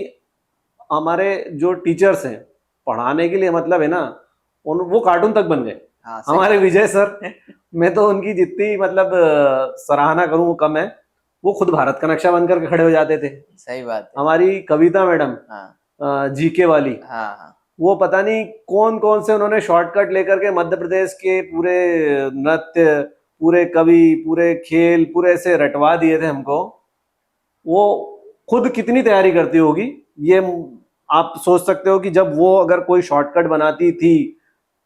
हमारे जो टीचर्स हैं पढ़ाने के लिए मतलब है ना, वो कार्टून तक बन गए। हाँ, सही हमारे बात। विजय सर, मैं तो उनकी जितनी मतलब सराहना करूं वो कम है। वो खुद भारत का नक्शा बन करके खड़े हो जाते थे। सही बात है। हमारी कविता मैडम, हाँ जीके वाली, हाँ हाँ। वो पता नहीं कौन कौन से उन्होंने शॉर्टकट लेकर के मध्य प्रदेश के पूरे नृत्य, पूरे कवि, पूरे खेल, पूरे ऐसे रटवा दिए थे हमको। वो खुद कितनी तैयारी करती होगी, ये आप सोच सकते हो कि जब वो अगर कोई शॉर्टकट बनाती थी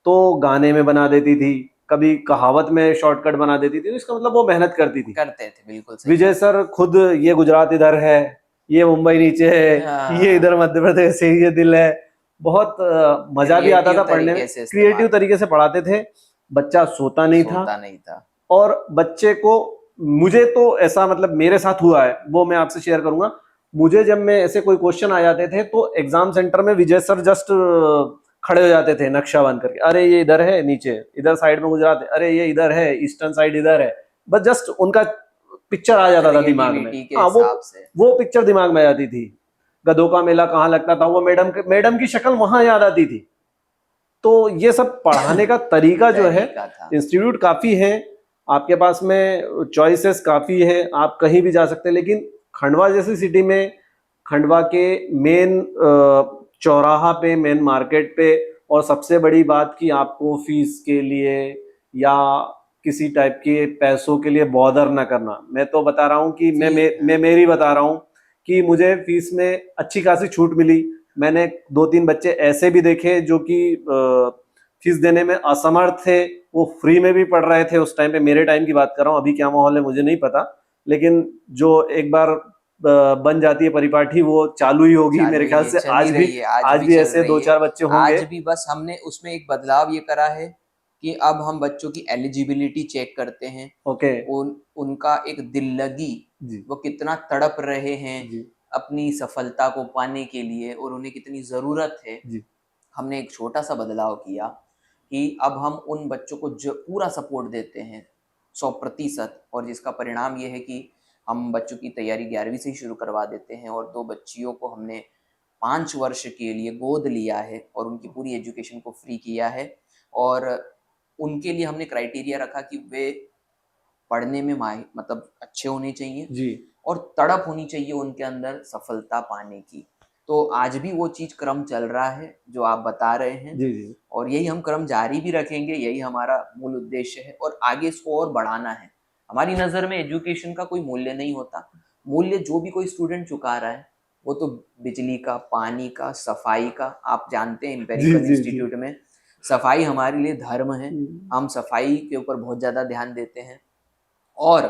तो गाने में बना देती थी, कभी कहावत में शॉर्टकट बना देती थी, तो इसका मतलब वो मेहनत करती थी। करते थे, बिल्कुल सही। विजय सर खुद, ये गुजरात इधर है, ये मुंबई नीचे है, ये इधर मध्य प्रदेश है, ये दिल है। बहुत मजा भी आता था पढ़ने में, क्रिएटिव तरीके से पढ़ाते थे। बच्चा सोता नहीं था। और बच्चे को, मुझे तो ऐसा मतलब मेरे साथ हुआ है, वो मैं आपसे शेयर करूंगा। मुझे जब मैं ऐसे कोई क्वेश्चन आ जाते थे तो एग्जाम सेंटर में विजय सर जस्ट खड़े हो जाते थे नक्शा बन करके, अरे ये इधर है, नीचे इधर साइड में गुजरात है, अरे ये इधर है, ईस्टर्न साइड इधर है। बस जस्ट उनका पिक्चर आ जाता था दिमाग में। हाँ, वो पिक्चर दिमाग में आ जाती थी। गधों का मेला कहाँ लगता था, वो मैडम की शक्ल वहां याद आती थी। तो ये सब पढ़ाने का तरीका जो है, इंस्टीट्यूट काफी है, आपके पास में चॉइसेस काफी है, आप कहीं भी जा सकते हैं। लेकिन खंडवा जैसी सिटी में, खंडवा के मेन चौराहा पे, मेन मार्केट पे, और सबसे बड़ी बात कि आपको फीस के लिए या किसी टाइप के पैसों के लिए बॉदर ना करना। मैं तो बता रहा हूँ कि मैं मेरी बता रहा हूँ कि मुझे फीस में अच्छी खासी छूट मिली। मैंने 2-3 बच्चे ऐसे भी देखे जो कि फीस देने में असमर्थ थे, वो फ्री में भी पढ़ रहे थे उस टाइम पे। मेरे टाइम की बात कर रहा हूँ, अभी क्या माहौल है मुझे नहीं पता, लेकिन जो एक बार बन जाती है परिपाठी वो चालू ही होगी मेरे ख्याल से। आज भी ऐसे 2-4 बच्चे होंगे। आज भी बस हमने उसमें एक बदलाव ये करा है कि अब हम बच्चों की एलिजिबिलिटी चेक करते हैं। ओके। उनका एक दिल लगी, वो कितना तड़प रहे हैं अपनी सफलता को पाने के लिए और उन्हें कितनी जरूरत है। हमने एक छोटा सा बदलाव किया कि अब हम उन बच्चों को जो पूरा सपोर्ट देते हैं 100%, और जिसका परिणाम ये है कि हम बच्चों की तैयारी 11वीं से ही शुरू करवा देते हैं। और 2 बच्चियों को हमने 5 वर्ष के लिए गोद लिया है और उनकी पूरी एजुकेशन को फ्री किया है। और उनके लिए हमने क्राइटेरिया रखा कि वे पढ़ने में मतलब अच्छे होने चाहिए जी, और तड़प होनी चाहिए उनके अंदर सफलता पाने की। तो आज भी वो चीज क्रम चल रहा है जो आप बता रहे हैं। जी। और यही हम क्रम जारी भी रखेंगे, यही हमारा मूल उद्देश्य है और आगे इसको और बढ़ाना है। हमारी नज़र में एजुकेशन का कोई मूल्य नहीं होता। मूल्य जो भी कोई स्टूडेंट चुका रहा है वो तो बिजली का, पानी का, सफाई का, आप जानते हैं एम्पेरिकल इंस्टीट्यूट में सफाई हमारे लिए धर्म है। हम सफाई के ऊपर बहुत ज़्यादा ध्यान देते हैं और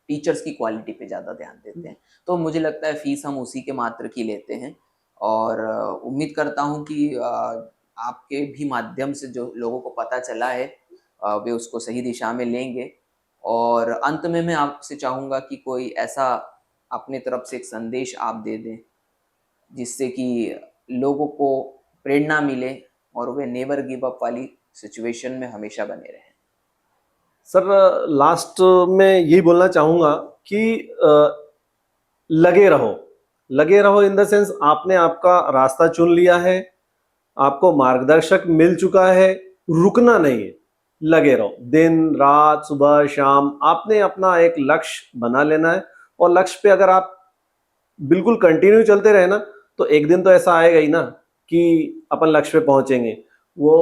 टीचर्स की क्वालिटी पे ज़्यादा ध्यान देते हैं। तो मुझे लगता है फीस हम उसी के मात्र की लेते हैं और उम्मीद करता हूँ कि आपके भी माध्यम से जो लोगों को पता चला है वे उसको सही दिशा में लेंगे। और अंत में मैं आपसे चाहूँगा कि कोई ऐसा अपने तरफ से एक संदेश आप दे दें जिससे कि लोगों को प्रेरणा मिले और वे नेवर गिव अप वाली सिचुएशन में हमेशा बने रहें। सर, लास्ट में यही बोलना चाहूँगा कि लगे रहो इन द सेंस, आपने आपका रास्ता चुन लिया है, आपको मार्गदर्शक मिल चुका है, रुकना नहीं है, लगे रहो दिन रात सुबह शाम। आपने अपना एक लक्ष्य बना लेना है और लक्ष्य पे अगर आप बिल्कुल कंटिन्यू चलते रहे ना तो एक दिन तो ऐसा आएगा ही ना कि अपन लक्ष्य पे पहुंचेंगे। वो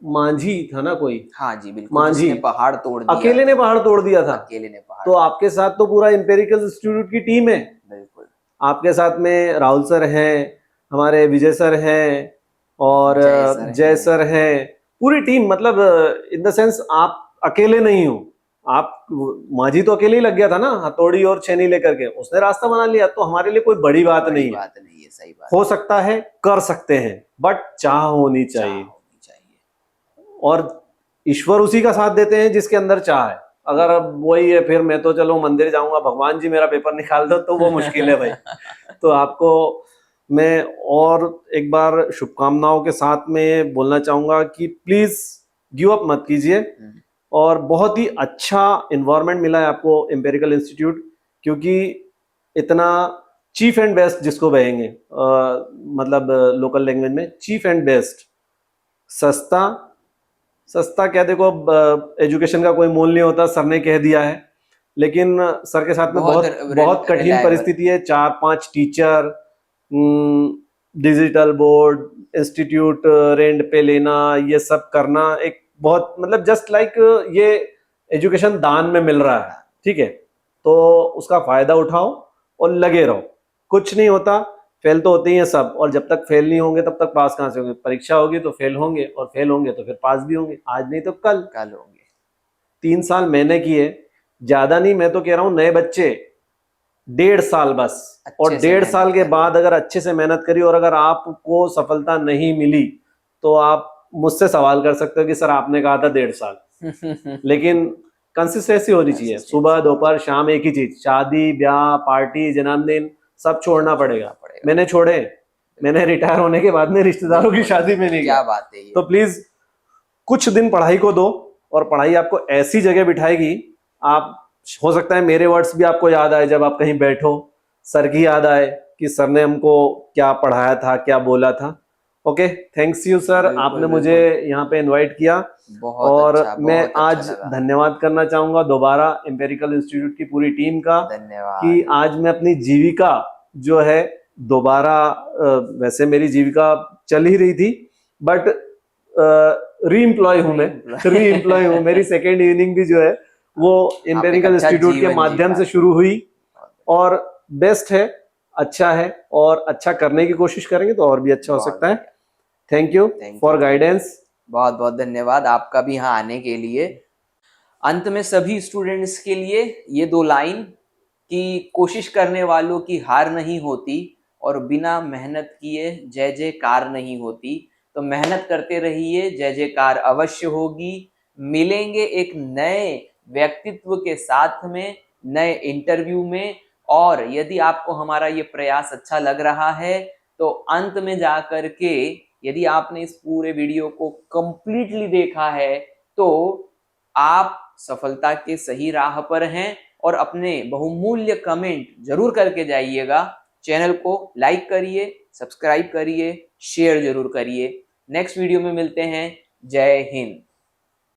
मांझी था ना कोई, हाँ जी बिल्कुल, मांझी पहाड़ तोड़ दिया, अकेले ने पहाड़ तोड़ दिया था। अकेले ने पहाड़। तो आपके साथ तो पूरा एम्पेरिकल इंस्टीट्यूट की टीम है। बिल्कुल, आपके साथ में राहुल सर हैं, हमारे विजय सर हैं और जय सर हैं, पूरी टीम। मतलब इन द सेंस आप अकेले नहीं हो। आप, मांझी तो अकेले ही लग गया था ना हथौड़ी और छेनी लेकर के, उसने रास्ता बना लिया। तो हमारे लिए कोई बड़ी बात नहीं है। सही बात। हो सकता है, कर सकते हैं, बट चाह होनी चाहिए। और ईश्वर उसी का साथ देते हैं जिसके अंदर चाह है। अगर अब वही है फिर मैं तो चलो मंदिर जाऊंगा, भगवान जी मेरा पेपर निकाल दो, तो वो मुश्किल है भाई। तो आपको मैं और एक बार शुभकामनाओं के साथ में बोलना चाहूंगा कि प्लीज गिव अप मत कीजिए। और बहुत ही अच्छा इन्वायरमेंट मिला है आपको एम्पेरिकल इंस्टीट्यूट, क्योंकि इतना चीफ एंड बेस्ट जिसको कहेंगे, मतलब लोकल लैंग्वेज में चीफ एंड बेस्ट। सस्ता, सस्ता क्या, देखो अब एजुकेशन का कोई मोल नहीं होता, सर ने कह दिया है, लेकिन सर के साथ में बहुत बहुत कठिन परिस्थिति है। 4-5 teacher, digital board, institute rent पे लेना, ये सब करना, एक बहुत मतलब जस्ट लाइक ये एजुकेशन दान में मिल रहा है, ठीक है, तो उसका फायदा उठाओ और लगे रहो। कुछ नहीं होता, फेल तो होते ही हैं सब, और जब तक फेल नहीं होंगे तब तक पास कहाँ से होंगे। परीक्षा होगी तो फेल होंगे, और फेल होंगे तो फिर पास भी होंगे, आज नहीं तो कल होंगे। 3 साल मैंने किए, ज्यादा नहीं, मैं तो कह रहा हूँ नए बच्चे 1.5 साल बस, और 1.5 साल के बाद अगर अच्छे से मेहनत करी और अगर आपको सफलता नहीं मिली तो आप मुझसे सवाल कर सकते हो कि सर आपने कहा था 1.5 साल। लेकिन कंसिस्टेंसी होनी चाहिए, सुबह दोपहर शाम एक ही चीज, शादी ब्याह पार्टी जन्मदिन सब छोड़ना पड़ेगा। मैंने छोड़े, मैंने रिटायर होने के बाद में रिश्तेदारों की शादी में नहीं क्या बात है ये। तो प्लीज कुछ दिन पढ़ाई को दो, और पढ़ाई आपको ऐसी जगह बिठाएगी, आप हो सकता है मेरे वर्ड्स भी आपको याद आए जब आप कहीं बैठो, सर की याद आए कि सर ने हमको क्या पढ़ाया था, क्या बोला था। ओके, थैंक्स यू सर, आपने मुझे यहाँ पे इनवाइट किया, और मैं आज धन्यवाद करना चाहूंगा दोबारा एम्पेरिकल इंस्टीट्यूट की पूरी टीम का, कि आज मैं अपनी जीविका जो है दोबारा, वैसे मेरी जीविका चल ही रही थी बट री एम्प्लॉय हूं मैं, री एम्प्लॉय हूं। मेरी सेकेंड इनिंग भी जो है वो एम्पेरिकल इंस्टीट्यूट के माध्यम से शुरू हुई, और बेस्ट है, अच्छा है, और अच्छा करने की कोशिश करेंगे तो और भी अच्छा हो सकता है। Thank you for guidance. बहुत बहुत धन्यवाद आपका भी यहाँ आने के लिए। अंत में सभी स्टूडेंट्स के लिए ये 2 लाइन कि कोशिश करने वालों की हार नहीं होती, और बिना मेहनत किए जय जयकार नहीं होती। तो मेहनत करते रहिए, जय जयकार अवश्य होगी। मिलेंगे एक नए व्यक्तित्व के साथ में, नए इंटरव्यू में। और यदि आपको हमारा ये प्रयास अच्छा लग रहा है तो अंत में जाकर के यदि आपने इस पूरे वीडियो को कंप्लीटली देखा है तो आप सफलता के सही राह पर हैं, और अपने बहुमूल्य कमेंट जरूर करके जाइएगा। चैनल को लाइक करिए, सब्सक्राइब करिए, शेयर जरूर करिए। नेक्स्ट वीडियो में मिलते हैं। जय हिंद।